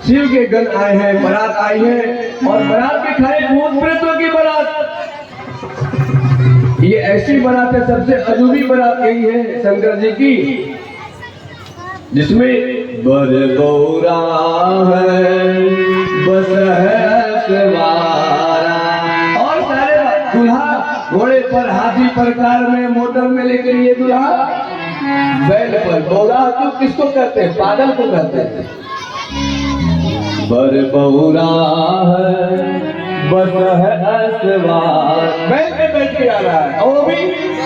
A: शिव के गण आए हैं, बारात आई है, और बारात के खाए भूत प्रेतों की बारात। ये ऐसी बारात है, सबसे अजूबी बारात यही है शंकर जी की, जिसमें बर गौरा है, बस है सवारा, और सारे दूल्हा घोड़े पर, हाथी पर, कार में, मोटर में लेकर ये दूल्हा बैल पर। गौरा तो किसको कहते हैं? पागल को कहते हैं। बर बौरा है, बस है सवार, बैल पे बैठ के आ रहा है, और वो भी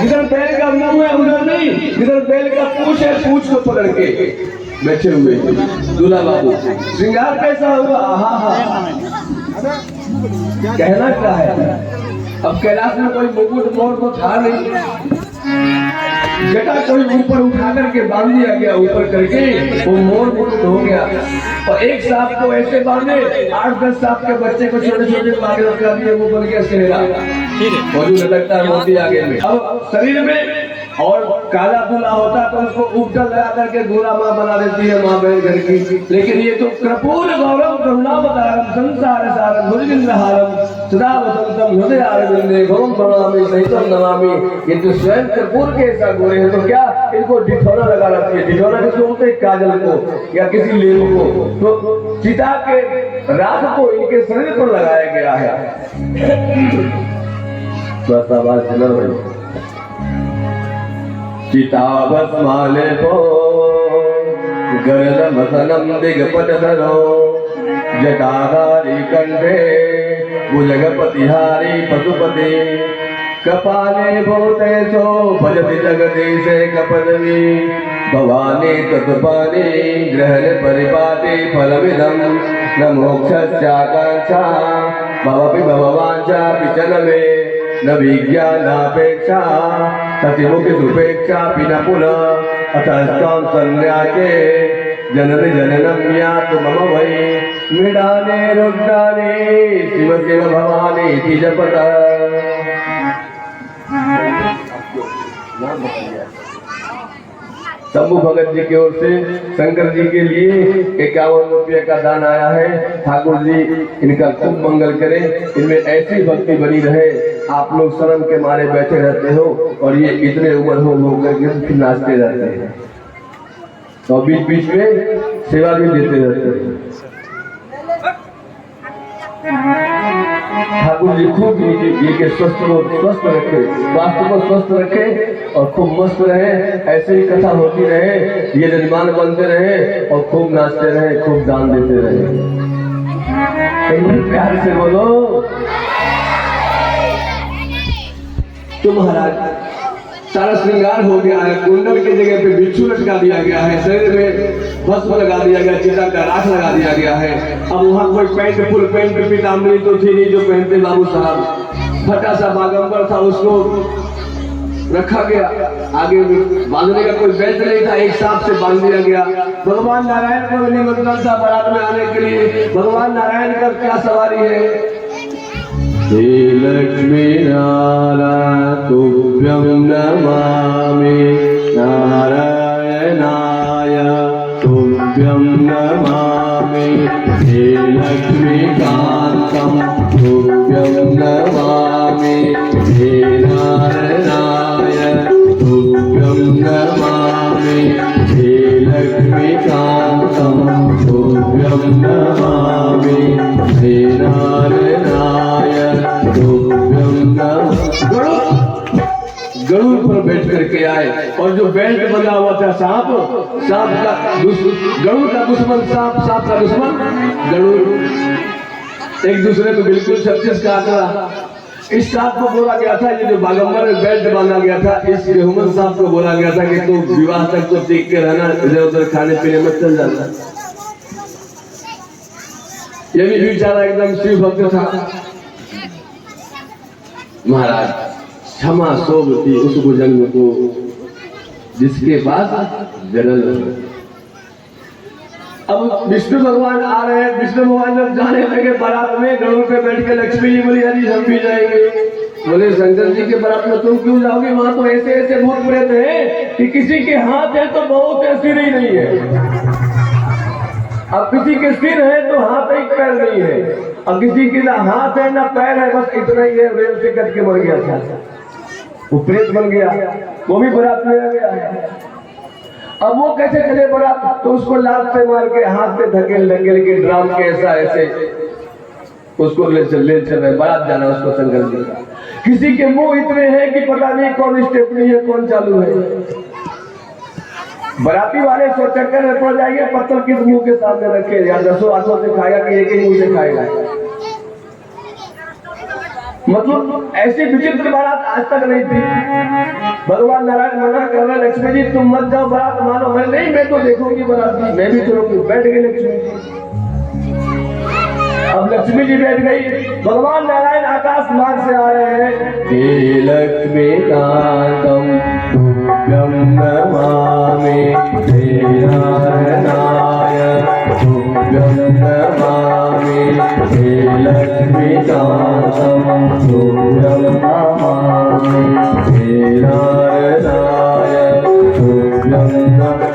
A: जिधर बैल का मुंह है उधर नहीं, जिधर बैल का पूंछ है पूंछ को पकड़ के बैठे हुए दूल्हा बाबू। श्रृंगार कैसा हुआ? हाँ हाँ, कहना क्या है? अब कैलाश में कोई मुकुट मोर को था नहीं, जटा कोई ऊपर उठा करके बांध दिया गया, ऊपर करके वो मोर मुकुट हो गया। और एक सांप को ऐसे बांधे, 8-10 सांप के बच्चे को छोटे छोटे बांधे रखा दिए, वो बन गया सेहरा, मौजूद लगता है मोती आगे में। अब शरीर में और काला दूल्हा होता तो उसको उपटा लगा करके गोरा माँ बना देती है, माँ बहन घर की। लेकिन ये तो कर्पूर गौरव करुणावतारम संसार सारम भुजगेन्द्रहारम सदा वसंतम हृदय अरविंदे भवम प्रणमामि सहितम नमामि। ये तो स्वयं कर्पूर के ऐसा गोरे हैं, तो क्या इनको ढिढोरा लगा रखी है? ढिढोरा किसको बोलते हैं? काजल को या किसी लेबू को। तो चिता के राख को इनके शरीर पर लगाया गया है। बस आवाज सुना भाई। चिताभस्माले को गरलमसनं दिगपटधरो जटाधारी कंठे भुजगपतिहारी पशुपति कपाले भूतेशो भजति जगदीशे कपदवी भवानी तत्पानी ग्रहण परिपाति फलमिदं न मोक्षस्याकांक्षा भवपि भववांछा पिचन में न विज्ञानापेक्षा सतिमुखि सुपेक्षा पिन पुनः अतस्तां संन्यासे जननि जननं यातु मम वै मृडाने रुद्राने शिव शिव भवानी इति जपत। शंभू भगत जी की ओर से शंकर जी के लिए 51 रुपये का दान आया है। ठाकुर जी इनका खूब मंगल करें, इनमें ऐसी भक्ति बनी रहे आप लोग शर्म के मारे बैठे रहते हो और ये इतने उम्र हो करके नाचते रहते हैं और बीच बीच में सेवा भी देते रहते हैं। ठाकुर जी खूब ये के स्वस्थ रखे, स्वास्थ्य को स्वस्थ रखे और खूब मस्त रहे, ऐसे ही कथा होती रहे, ये यजमान बनते रहे और खूब नाचते रहे, खूब दान देते रहे। एक बार प्यार से बोलो तो महाराज सारा श्रृंगार हो गया है, कुंडल की जगह पे बिच्छू लटका दिया गया है, शरीर में भस्म लगा दिया गया, चिता का राख लगा दिया गया है। अब वहाँ कोई पैंट फुल पैंट पीताम्बरी तो थी नहीं जो पहनते बाबू साहब, फटा सा बागंबर था उसको रखा गया, आगे बांधने का कोई बेल्ट नहीं था, एक सांप से बांध दिया गया। भगवान नारायण को निमंत्रण था बारात में आने के लिए, भगवान नारायण का क्या सवारी है। हे लक्ष्मी नारायण तुभ्यं नमामि, नारायणाय तुभ्यं नमामि, हे लक्ष्मी कांतं तुभ्यं नमामि, हे नारायणाय तुभ्यं नमामि, हे लक्ष्मी कांतं तुभ्यं नमामि, हे नारायणाय तुभ्यं नमामि। गरुड़ पर बैठ करके आए और जो बेल्ट बंधा हुआ था सांप का गरुड़ का दुश्मन सांप, सांप का दुश्मन गरुड़, एक दूसरे को बिल्कुल 36 का आंकड़ा। इस सांप को बोला गया था, ये जो बागंबर में बेल्ट बांधा गया था, इस बेहुमन सांप को बोला गया था कि तू विवाह तक तो टिक के रहना, इधर उधर खाने पीने में चल जाता। ये भी बेचारा एकदम शिव भक्त था। महाराज क्षमा सोभ थी उस भुजंग को जिसके पास जरल। अब विष्णु भगवान आ रहे हैं, विष्णु भगवान जब जाने लगे बारात में, गरुड़ पे बैठ के लक्ष्मी जी बोली अरे हम भी जाएंगे। बोले शंकर जी के बारात में तुम क्यों जाओगे, वहां तो ऐसे ऐसे भूत प्रेत हैं कि किसी के हाथ है तो बहुत है, सिर ही नहीं है, अब किसी के सिर है तो हाथ एक पैर नहीं है, अब किसी के ना हाथ है ना पैर है, बस इतना ही है, रेल से कट के मर गया था, वो प्रेत बन गया, वो भी बारात में आ गया है। अब वो कैसे चले बारात, तो उसको लात से मार के हाथ पे धकेल धकेल के ड्राम के ऐसा ऐसे उसको ले चल रहे बारात जाना उसको शंकर जी का। किसी के मुंह इतने हैं कि पता नहीं कौन स्टेपनी है कौन चालू है। बराती वाले सो चक्कर में पड़ जाएंगे, पत्थर किस मुंह के सामने रखे, या 10 हाथों से खाएगा कि एक ही मुंह से खाएगा। मतलब ऐसी विचित्र बारात आज तक नहीं थी। भगवान नारायण मना कर रहे, लक्ष्मी जी तुम मत जाओ बारात मानो। मैं नहीं, मैं तो देखूंगी बारात, मैं भी चलूंगी। बैठ गई लक्ष्मी जी। अब लक्ष्मी जी बैठ गई, भगवान नारायण आकाश मार्ग से आ रहे हैं। हे लक्ष्मी कांतम तुभ्यं नमामि, हे नारायणाय तुभ्यं नमामि, हे लक्ष्मी कांतम तुभ्यं नमामि, हे नारायणाय तुभ्यं नमामि।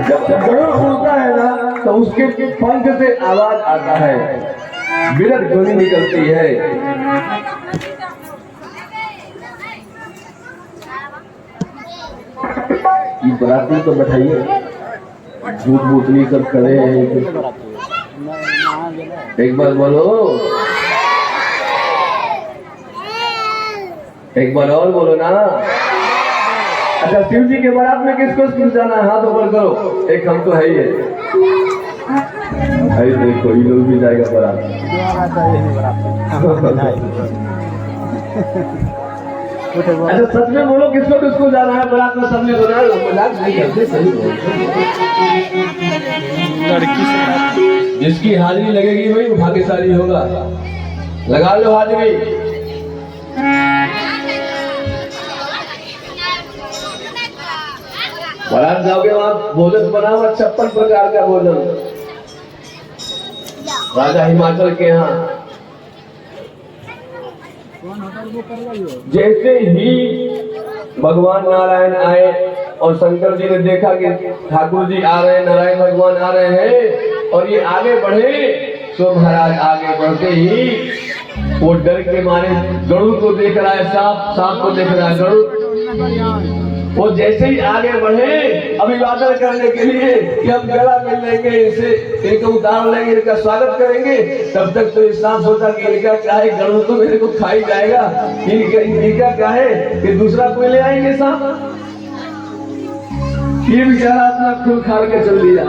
A: जब गरुड़ उड़ता है ना तो उसके पंख से आवाज आता है, विरट ध्वनि निकलती है। बराती तो बैठाइए, झूठ मूतनी सब खड़े हैं। एक बार बोलो, एक बार और बोलो ना। अच्छा शिव जी के बारात में किसको जाना है, हाथ ऊपर करो। एक हम तो है ही है, देखो ये लोग भी जाएगा बारात। अच्छा सच में बोलो, किसको किसको जाना है बारात में, सबने बोला मजाक नहीं करते, सही
C: लड़की से
A: जिसकी हाजिरी लगेगी वही भाग्यशाली होगा। लगा लो हाजिरी। बारात जाओगे वहां भोजन बना हुआ 56 प्रकार का भोजन, राजा हिमाचल के यहाँ। जैसे ही भगवान नारायण आए और शंकर जी ने देखा कि ठाकुर जी आ रहे हैं, नारायण भगवान आ रहे हैं और ये आगे बढ़े, तो महाराज आगे बढ़ते ही वो डर के मारे गरुड़ को देख रहा है, सांप, सांप को देख रहा है गरुड़। वो जैसे ही आगे बढ़े अभिवादन करने के लिए कि हम गला मिल लेंगे, इनसे इनको उतार लेंगे, इनका स्वागत करेंगे, तब तक तो इंसान सोचा कि इनका क्या है, गरुड़ तो मेरे को खा ही जाएगा, इनका क्या है कि दूसरा कोई ले आएंगे सांप। ये बेचारा अपना खून खाल के चल दिया।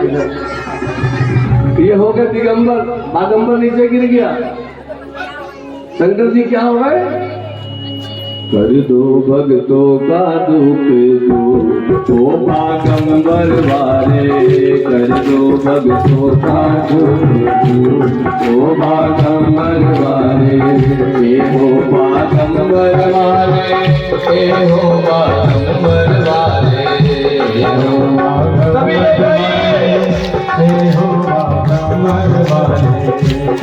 A: ये हो गया दिगंबर, बागंबर नीचे गिर गया। शंकर जी क्या हो गए? कर दो भक्तों का दुख दूर, ओ बागंबर वाले, कर दो भक्तों का दुख दूर, ओ बागंबर वाले, ए हो बागंबर वाले, ए हो बागंबर वाले, ए हो बागंबर वाले,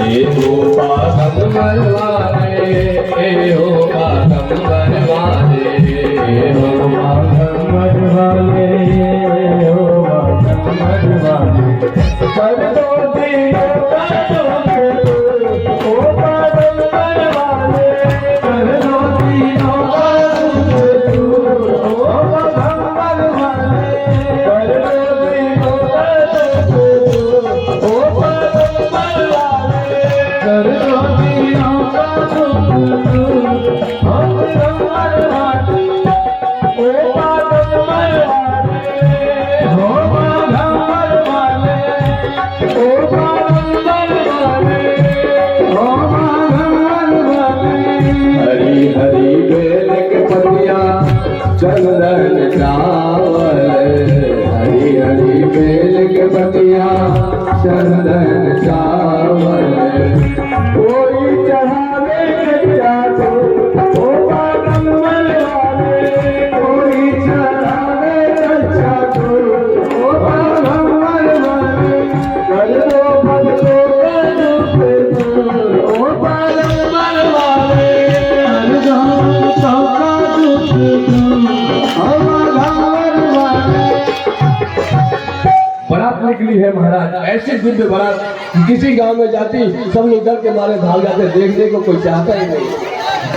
A: ए हो बागंबर वाले, ए हो बागंबर वाले, ए हो बागंबर वाले, ए हो बागंबर वाले, ए हो बागंबर वाले, कर दो दिलों का दुख, ओ बागंबर वाले, कर दो दिलों का दुख, ओ बागंबर वाले, कर दो दिलों का दुख, ओ बागंबर वाले, कर दो दिलों का दुख, ओ बागंबर वाले, ओ बागंबर वाले, ओ बागंबर वाले, ओ बागंबर वाले, ओ बागंबर वाले। हरी हरी बेल के पतिया चंदन चावल, हरी हरी बेल के पतिया चंदन चावल, कोई चढ़ावे कच्चा दूध, ओ बागंबर वाले, कोई चढ़ावे कच्चा दूध, ओ बागंबर वाले, कर दो भक्तों का दुख दूर, ओ बागंबर वाले, कर दो भक्तों का दुख दूर, ओ बागंबर वाले। बारात निकली है महाराज, ऐसे दिव्य बारात किसी गांव में जाती, सब लोग डर के मारे भाग जाते, देखने को कोई चाहता ही नहीं।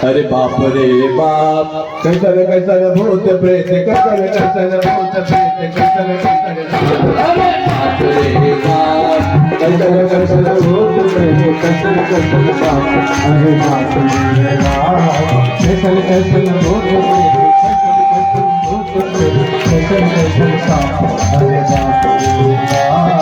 A: अरे बाप रे बाप, कैसन कैसन भूत प्रेत, कैसन कैसन भूत प्रेत, कैसन कैसन, अरे बाप रे बाप, कैसन कैसन भूत प्रेत, कैसन कैसन बाप, अरे बाप रे बाप, कैसन कैसन भूत प्रेत, कैसन कैसन सांप, अरे बाप रे बाप।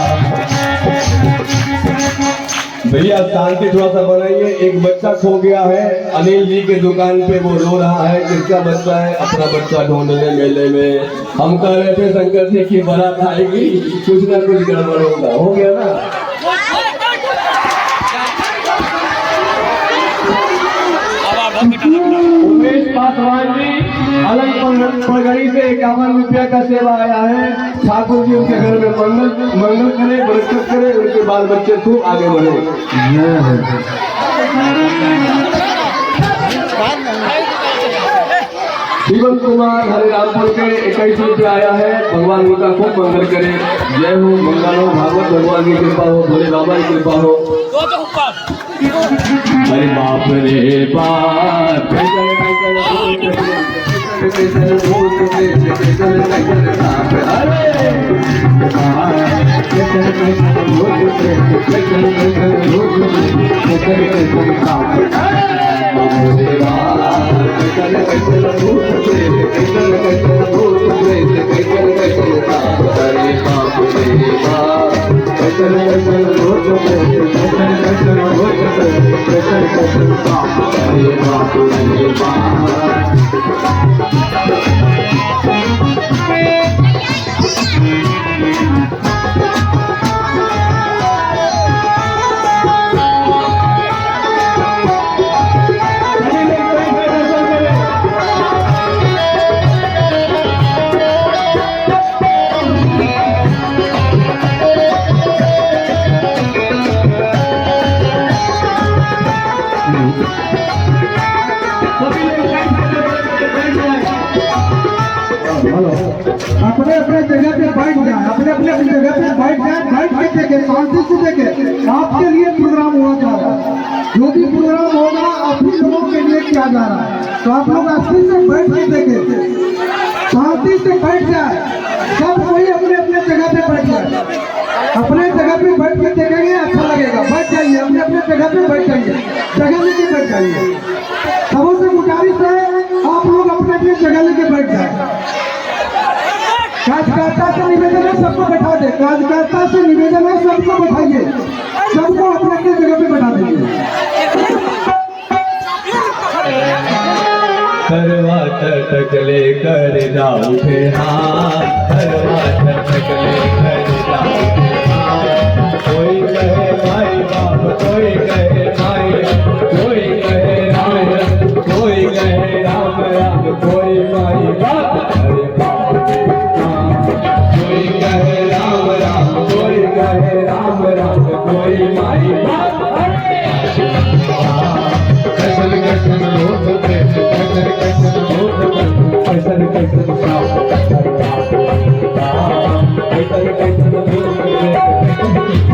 A: भैया शांति थोड़ा सा बनाइए। एक बच्चा खो गया है अनिल जी के दुकान पे, वो रो रहा है, किसका बच्चा है? अपना बच्चा ढूंढने मेले में। हम कह रहे थे शंकर जी की बारात आएगी, कुछ ना कुछ गड़बड़ होगा, हो गया ना। उमेश पासवान जी अलग पगड़ी से 51 रुपया का सेवा आया है। ठाकुर जी उनके घर में मंगल करे, बरकत करे, उनके बाल बच्चे खूब आगे बढ़े। शिवन कुमार हरिरामपुर के 21 रुपया आया है। भगवान उनका खूब मंगल करे। जय हो, मंगल हो, भागवत भगवान की कृपा हो, भोले बाबा की कृपा हो। अरे बाप रे बाप,
B: अपने अपने जगह पे बैठ जाए, अपने अपने जगह पे बैठ जाए, बैठ के देखे, शांति से देखे। आपके लिए प्रोग्राम हुआ जा रहा है, जो भी प्रोग्राम होगा
E: किया जा रहा है। तो आप लोग अस्थिर से बैठ के देखें, शांति से बैठ जाए, सब कोई अपने अपने जगह पे बैठ जाए, अपने जगह पे बैठ के देखेंगे अच्छा लगेगा। बैठ जाइए, अपने अपने जगह पे बैठ जाइए, जगह लेके बैठ जाइए। सबों से गुजारिश है आप लोग अपने अपने जगह लेके बैठ जाए। कार्यकर्ता से निवेदन है सबको बैठा दे, कार्यकर्ता से निवेदन है सबको बैठाइए, सबको अपने अपने जगह पे बैठा दीजिए।
D: करवा टक लेकर जाओ उठे हाथ, करवा टक लेकर जाओ उठे हाथ। कोई कहे भाई बाप, कोई कहे भाई, कोई कहे राम, कोई कहे राम राम, कोई भाई बाप, अरे बाप रे बाप। कोई कहे राम राम, कोई कहे राम राम, कोई भाई बाप। कैसन कैसन लोग थे, कैसन कैसन लोग थे, कैसन कैसन साफ, कैसन कैसन लोग थे, कैसन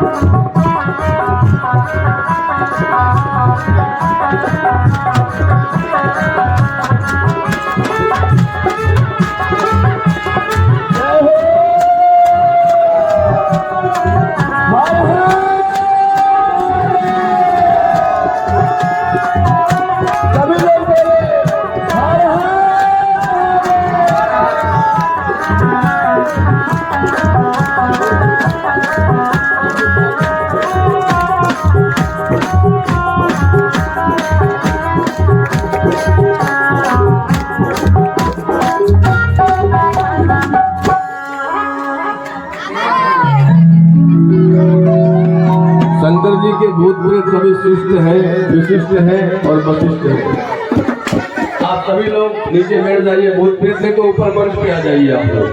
E: Thank you.
D: के भूत प्रेत सभी शिष्ट हैं, विशिष्ट हैं और वशिष्ठ हैं। आप सभी लोग नीचे बैठ जाइए, भूत प्रेत से तो ऊपर मंच पे आ जाइए। आप लोग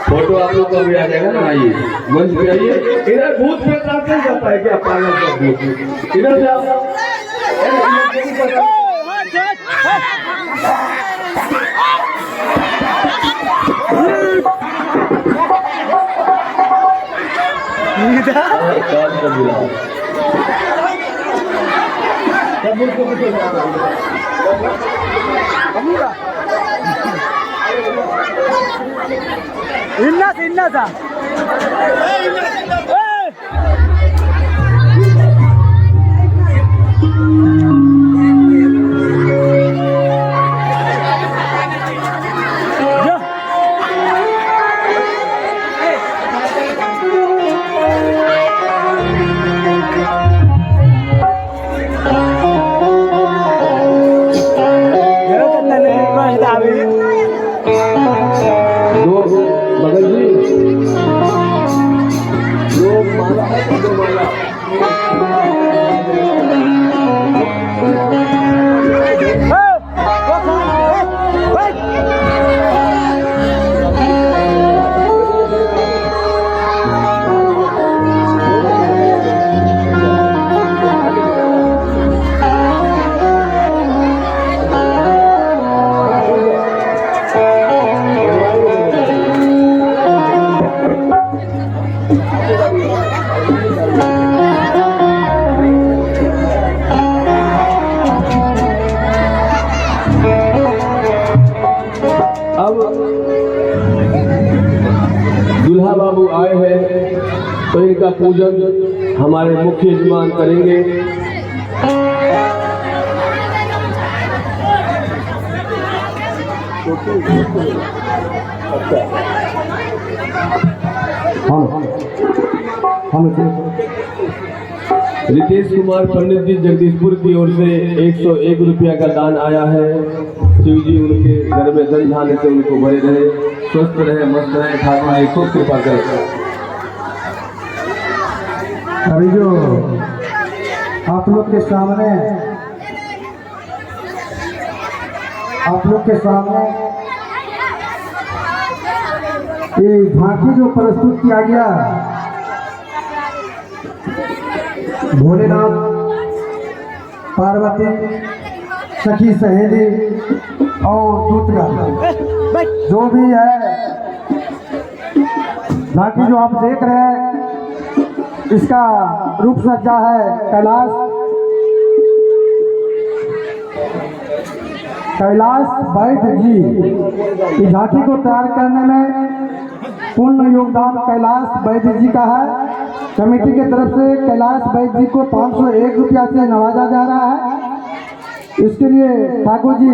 D: फोटो आप लोग का भी आ जाएगा ना, आइए मंच पे आइए। इधर भूत प्रेत आपको नहीं जाता है क्या? पागल का भूत इधर से आप
B: इन्ना था
D: दूल्हा बाबू आए हैं तो इनका पूजन हमारे मुख्य यजमान करेंगे। रितेश कुमार पंडित जी जगदीशपुर की ओर से 101 रुपया का दान आया है। शिव जी उनके घर में धन धान्य से उनको भरे रहे, स्वस्थ रहे, मस्त रहे, ठाकुर जी खूब कृपा करें।
E: अभी जो आप लोग के सामने ये झांकी जो प्रस्तुत किया गया, भोलेनाथ पार्वती सखी सहेली और दूतगण जो भी है, झांकी जो आप देख रहे हैं इसका रूप सज्जा है कैलाश वैद्य जी। इस झांकी को तैयार करने में पूर्ण योगदान कैलाश वैद्य जी का है। कमेटी के तरफ से कैलाश वैद्य जी को 501 रुपया से नवाजा जा रहा है। इसके लिए ठाकुर जी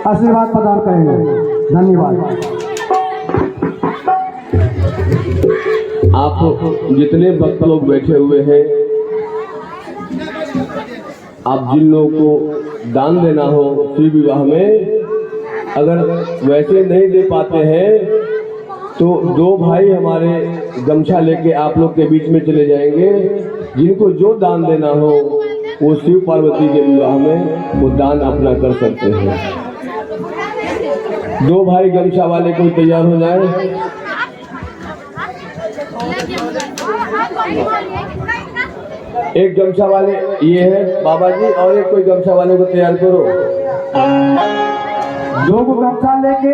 E: आशीर्वाद प्रदान करेंगे। धन्यवाद।
D: आप जितने भक्त लोग बैठे हुए हैं, आप जिन लोगों को दान देना हो शिव विवाह में, अगर वैसे नहीं दे पाते हैं तो दो भाई हमारे गमछा लेके आप लोग के बीच में चले जाएंगे। जिनको जो दान देना हो वो शिव पार्वती के विवाह में वो दान अपना कर सकते हैं। दो भाई गमछा वाले कोई तैयार हो जाए। एक गमछा वाले ये है बाबा जी, और एक कोई गमछा वाले को तैयार करो।
E: जो गमछा लेके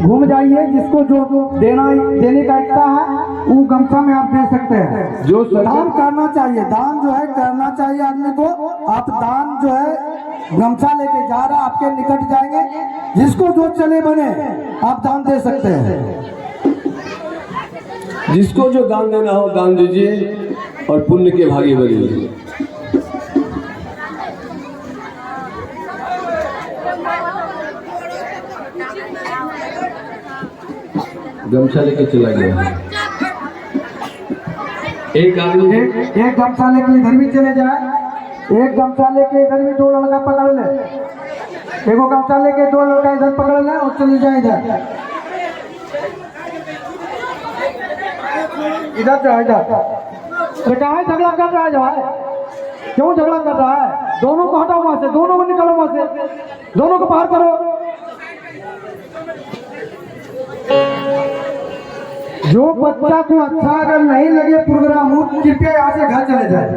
E: घूम जाइए, जिसको जो देने का इच्छा है वो गमछा में आप दे सकते हैं।
D: जो
E: दान करना चाहिए, दान जो है करना चाहिए आदमी को। आप दान जो है गमछा लेके जा रहा आपके निकट जाएंगे, जिसको जो चले बने आप दान दे सकते हैं।
D: जिसको जो दान देना हो दान दीजिए और पुण्य के भागी बनिए। गमछा लेके चला गया एक आदमी।
E: एक गमछा लेके इधर भी चले जाए, एक गमछा लेके इधर भी दो लड़का पकड़ ले, एगो गमछा लेके दो लड़का इधर पकड़ ले और चले जाए इधर। इधर बेटा है झगड़ा कर रहा है जो है, क्यों झगड़ा कर रहा है? दोनों को हटाओ वहां से, दोनों को निकालो वहां से, दोनों को बाहर करो। जो बच्चा को अच्छा अगर नहीं लगे प्रोग्राम, वो कृपया यहाँ से घर चले जाए।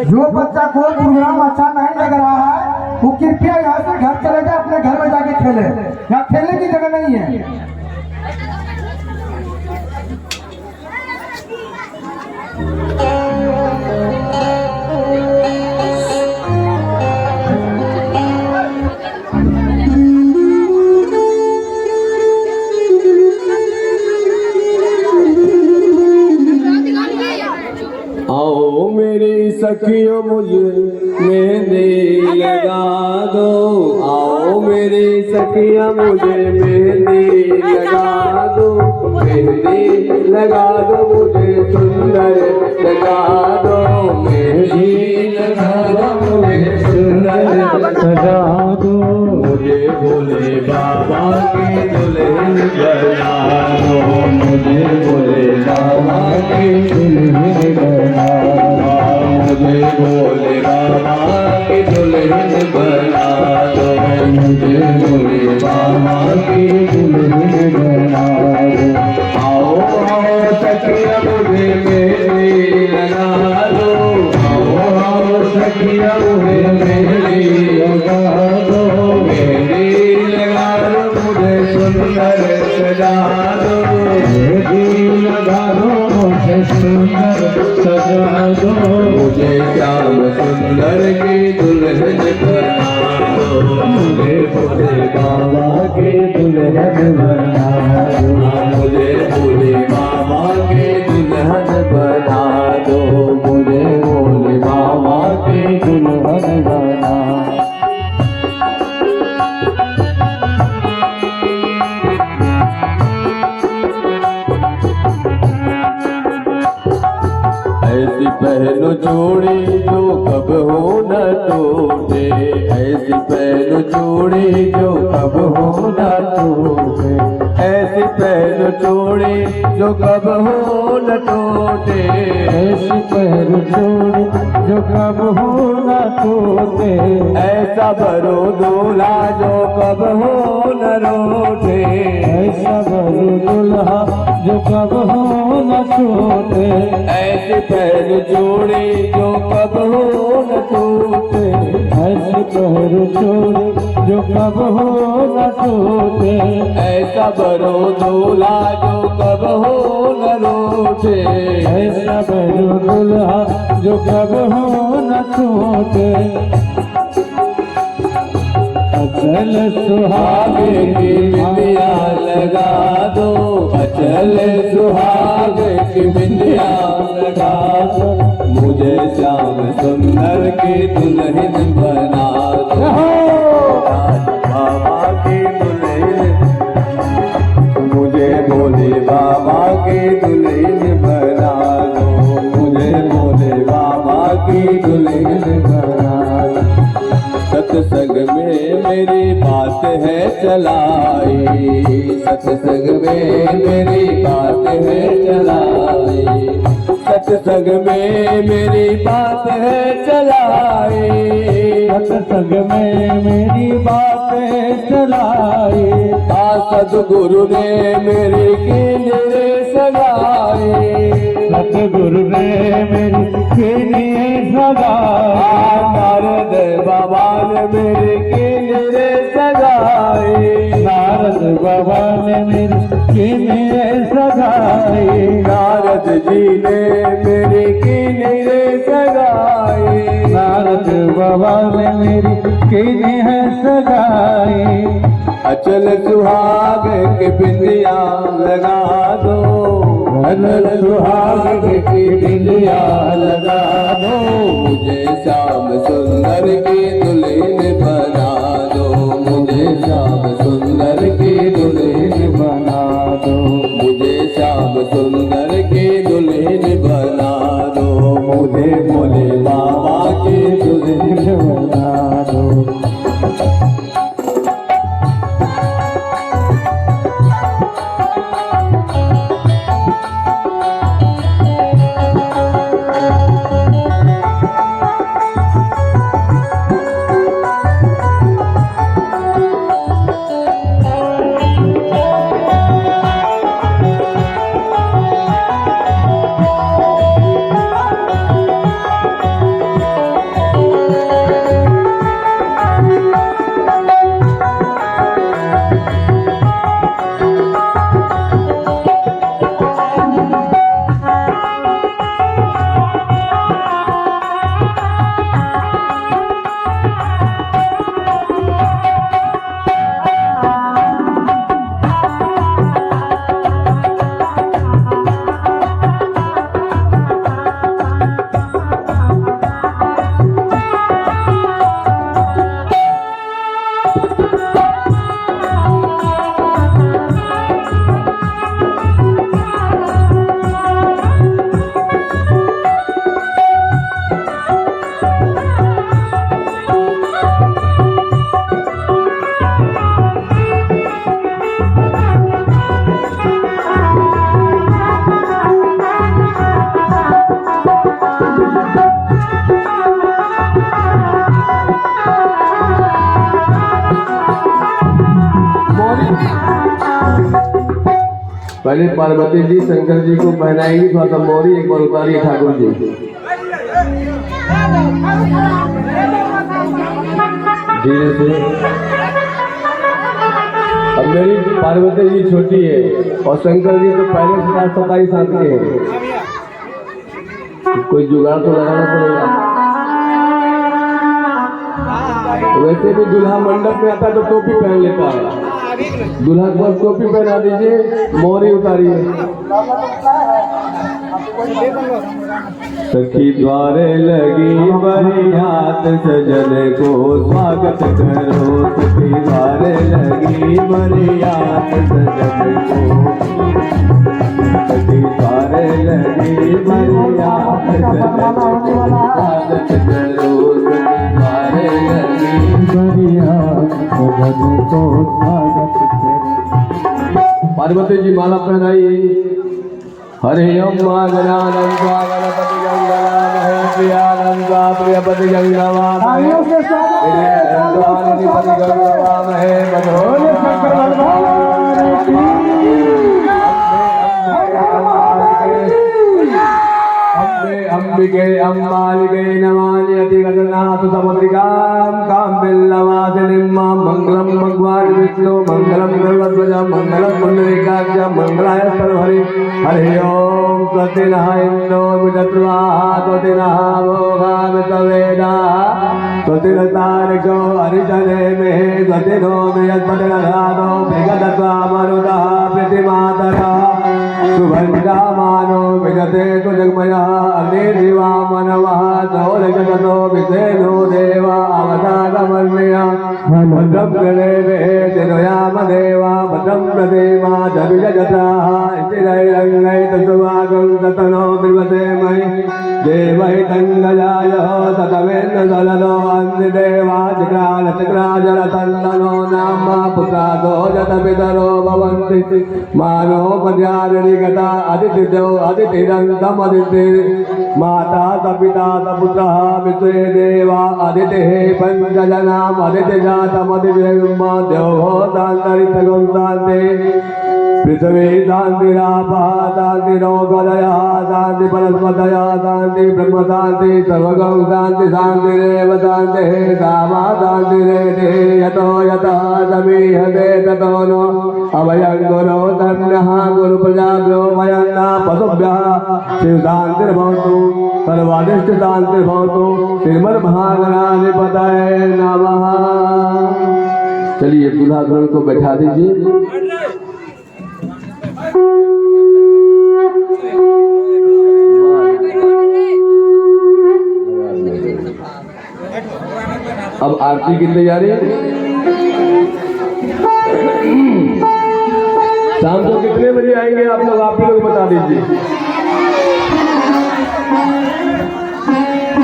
E: जो बच्चा को प्रोग्राम अच्छा नहीं लग रहा है, वो कृपया यहाँ से घर चले जाए, अपने घर में जाके खेले। यहाँ खेलने की जगह नहीं है।
D: आओ मेरी सखियों मुझे मेहंदी लगा दो, आओ मेरी सखियां मुझे मेहंदी लगा दो, मेहंदी लगा दो मुझे सुंदर लगा दो, मेहंदी लगा दो मुझे सुंदर लगा दो, मुझे भोले बाबा की दुल्हन बना दो, मुझे भोले बाबा की दुल्हन बना दो, मुझे भोले बाबा की दुल्हन बना दो, मुझे भोले बाबा की दुल्हन बना दो। आओ आओ सखिया मुझे मेहंदी लगा दो, आओ आओ सखिया मुझे मेहंदी लगा दो, मेहंदी लगा दो मुझे सुंदर सजा दो, मेहंदी लगा दो मुझे सुंदर सजा दो, मुझे श्याम सुंदर की दुल्हन बना दो, मुझे भोले बाबा की दुल्हन बना दो, मुझे भोले बाबा की दुल्हन बना दो, मुझे भोले बाबा की दुल्हन बना। ऐसी पहनो चूड़ी जो कब हो न टूटे, ऐसी पहनो चूड़ी जो कब हो न टूटे, ऐसी पहनो चूड़ी जो कब हो न टूटे, ऐसी पहनो चूड़ी जो कब हो न टूटे, ऐसा भरो दूल्हा जो कब हो न रूठे, ऐसा भरो दूल्हा जो कब हो न टूटे, ऐसी पहन चूड़ी जो कब हो न टूटे, ऐसी पहन चूड़ी जो कब हो न टूटे, ऐसा भरो दूल्हा जो कब हो न रूठे, ऐसा भरो दूल्हा जो कब हो न टूटे। अचल सुहागे की बिंदिया लगा दो, अचल सुहागे की बिंदिया लगा दो, मुझे श्याम सुंदर की दुल्हन बना दो, बाबा की दुल्हन, मुझे भोले बाबा की दुल्हन बना दो, मुझे भोले बाबा की दुल्हन बना दो। सत्संग में मेरी बात है चलाई, सत्संग में मेरी बात है चलाई, सत्संग में मेरी बात है चलाई, सत्संग में मेरी बात है चलाई, सतगुरु ने मेरी कीने सगाई, सतगुरु ने मेरी कीने सगाई, नारद बाबा ने मेरी कीने सगाई, नारद बाबा ने मेरी कीने सगाई, नारद जी ने मेरी कीने सगाई, नारद बाबा ने मेरी कीने सगाई। अचल सुहाग के बिंदिया लगा दो, अचल सुहाग की बिंदिया लगा दो, मुझे श्याम सुंदर की दुल्हन बना दो, मुझे श्याम सुंदर की दुल्हन बना दो, मुझे श्याम सुंदर की दुल्हन बना दो, मुझे भोले बाबा की दुल्हन बना दो।
A: पहले पार्वती जी शंकर जी को पहनाएंगी, थोड़ा सा मोरी एक बार उतारिए ठाकुर जी। धीरे से। अब मेरी पार्वती जी छोटी है और शंकर जी तो पहले से 27 साल के हैं, कोई जुगाड़ तो लगाना पड़ेगा। वैसे भी दूल्हा मंडप में आता तो टोपी पहन लेता है, दूल्हा को टोपी पहना दीजिए, मोरी उतारिए। सखी द्वारे लगी बरियात सजन को स्वागत करो, सखी द्वारे लगी बरियात सजन को, सखी द्वारे लगी बरियात सजन को स्वागत करो, सखी द्वारे लगी बरियात सजन को स्वागत करो। पार्वती जी माला पहनाई। हरे ओम गणानं त्वा गणपति गंगवामहे प्रियानं त्वा प्रियपति गंगवामहे प्रियपति गंगवामहे मधुरे शंकर भगवान की अंबिके अम्बालिके नमामि अतिगतनाथ समुद्रिकां काम्बिल्लवासिनीं मां मंगलं भगवान् विष्णु मंगलं गरुडध्वज मंगलं पुण्डरीकाक्ष मंगलाय सर्वहरि। हरि ओम स्वस्ति नः इन्द्रो विदत्वाः स्वस्ति नः मोघामितवेदाः स्वस्ति नस्तार्क्ष्यो अरिष्टनेमिः स्वस्ति नो बृहस्पतिर्दधातु भृगदत्वा मरुतः प्रतिमातरः शुभञ्जामानो विजते तु जगमयः अग्निर्दिवा मनवः सौरजगतो विषेनो देव अवतारमन्यः भद्रं प्रणेवे तिरुयाम देवा भद्रं प्रदेवा जविजगताः स्थिरैरङ्गैतसुवागं ततनो बिल्वते मयि देवैतङ्गजाय ततमेन्न सललो अन्तिदेवा चक्राजरतन्दनो नाम पुत्रादो जतपितरो भवन्ति मानोपद्यारिणी गता अदितिजो अदितिरन्तमदिति माता तपिता तपुत्रः विश्वे देवा अदितिः पञ्चजनाम् अदितिजातमदितिर्मा देवो तान्तरिक्षगं शान्ति पृथ्वी शान्तिरापः शान्तिरोगदयः शान्ति परस्पतयः शान्ति ब्रह्म शान्ति सर्वगं शान्ति शान्तिरेव शान्तिः कामा शान्तिरेतिः यतो यतः समीहते ततो नो अभयं गुरो तन्नः गुरुप्रजाभ्यो भयन्ना पशुभ्यः शिवशान्तिर्भवतु सर्वादिष्ट शान्तिर्भवतु श्रीमद्भागवताय नमः। चलिए दूल्हा दुल्हन को बैठा दीजिए। अब आरती की तैयारी। शाम को कितने बजे आएंगे आप लोग बता दीजिए।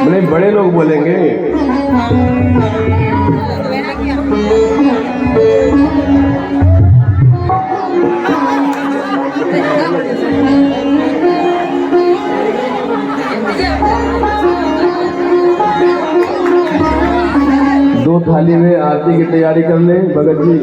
A: बड़े बड़े लोग बोलेंगे। दो थाली में आरती की तैयारी कर लें भगत जी।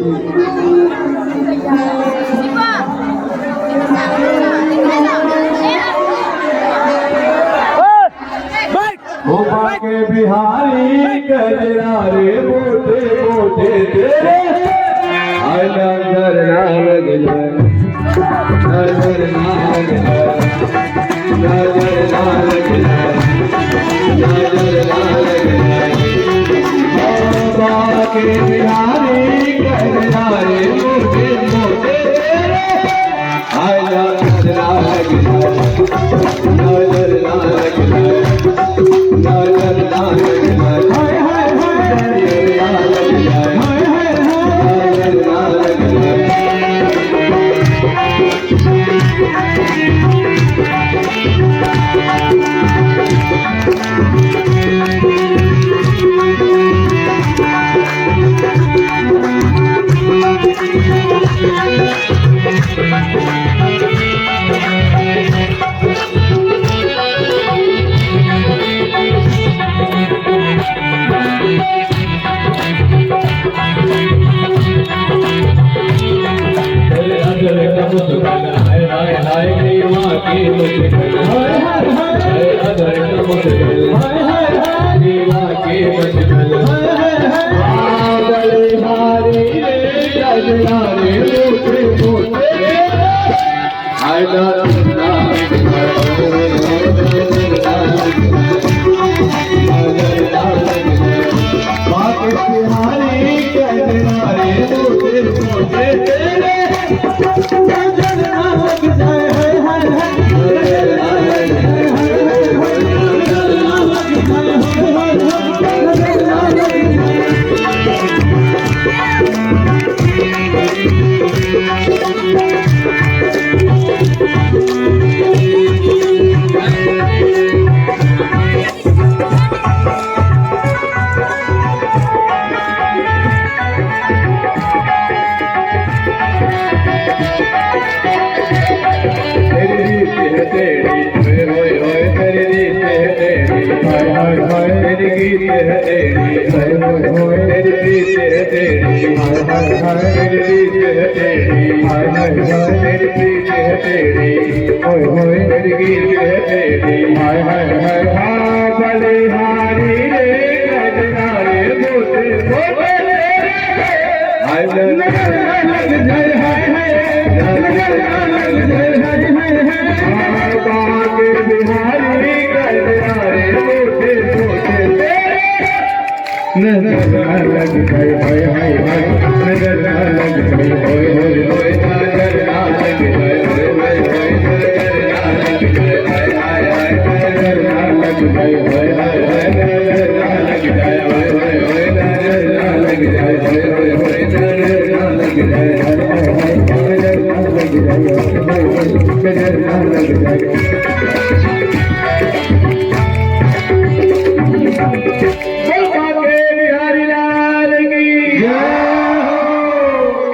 A: के बिहारी कजरारे मोटे मोटे तेरे नजर ना लग जाए, नजर ना लग जाए, नजर ना लग जाए, नजर ना लग जाए। बाबा के बिहारी कजरारे मोटे मोटे तेरे नजर ना लग जाए, नजर ना लग जाए, नजर ना लग जाए, हाय हाय हाय नजर ना लग जाए, हाय हाय हाय नजर ना लग जाए।
D: की मुश्किल है अदर का मुश्किल दीवा की मुश्किल बलिहारी रे गजना रे मोटे मोटे आयदार बिहारी गजना रे मोटे मोटे बलिहारी रे गजना रे मोटे बिहारी लाल की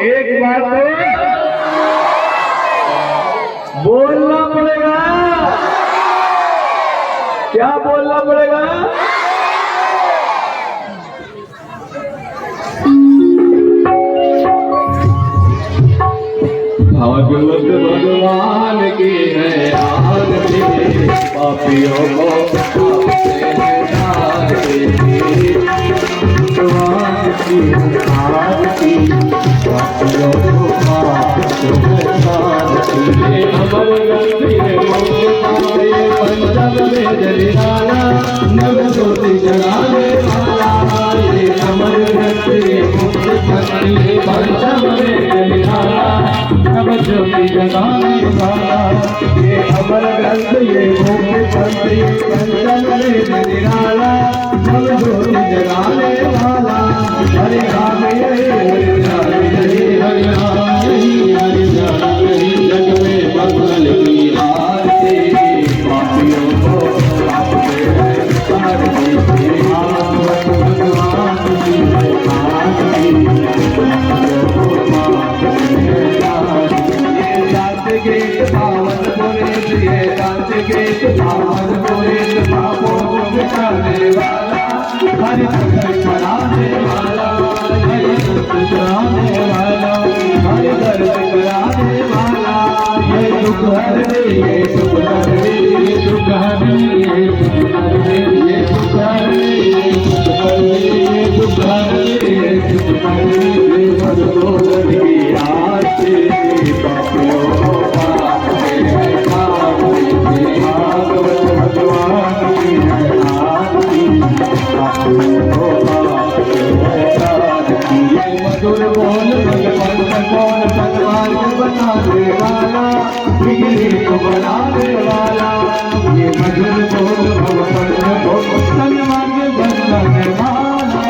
D: एक बात बोलना पड़ेगा। क्या बोलना पड़ेगा? भागवत भगवान की है आरती पापियों को भगवान की आरती पापियों को अमर गंगे पंचम में जलिहाना नव ज्योति जलाने वाला ये अमर गंगे पंचम में जलिहाना नव ज्योति जलाने वाला ये अमर ग्रंथ ये भूमि पंथी पंचम में जलिहाना नव ज्योति जलाने वाला हरे राम हरे राम हरे राम हरे राम जग में मंगल की आरती पापियों को आपके आरती भागवत भगवान की आरती गीत पावन पुरेश ये दास गीत पावन पुरेश पापों को मिटाने वाला हरि भक्त कराने वाला हरि दुख कराने वाला हरि दर्द कराने वाला ये दुख हरे ये दुख हरे ये दुख हरे ये दुख हरे ये दुख हरे ये दुख हरे ये दुख हरे ये दुख हरे ये भगवान की आरती पापियों भागवत भगवान की आरती मधुर बोल भगवान कौन भगवान बनाने वाला बिगड़ी को बनाने वाला ये मधुर बोल भगवान सन्मान बनाने वाला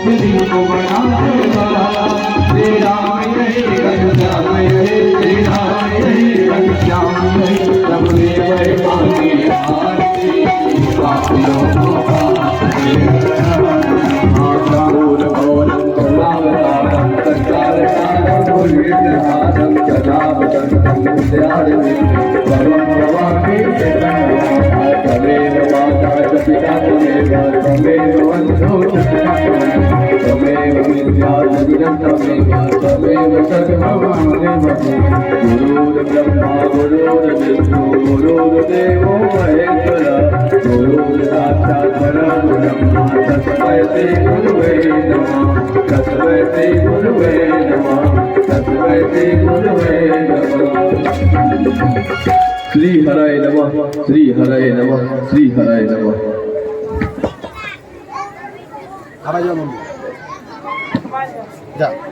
D: बिगड़ी को बनाने वाला श्री राम यही घनश्याम यही श्री राम यही घनश्याम यही सबने वही मांगी आरती पापियों को गुरु ब्रह्मा गुरु विष्णु गुरुवे नमः तस्मै गुरुवे नमः तस्मै गुरुवे नमः श्री हराय नमः श्री हराय नमः श्री हराय नमः
E: चलो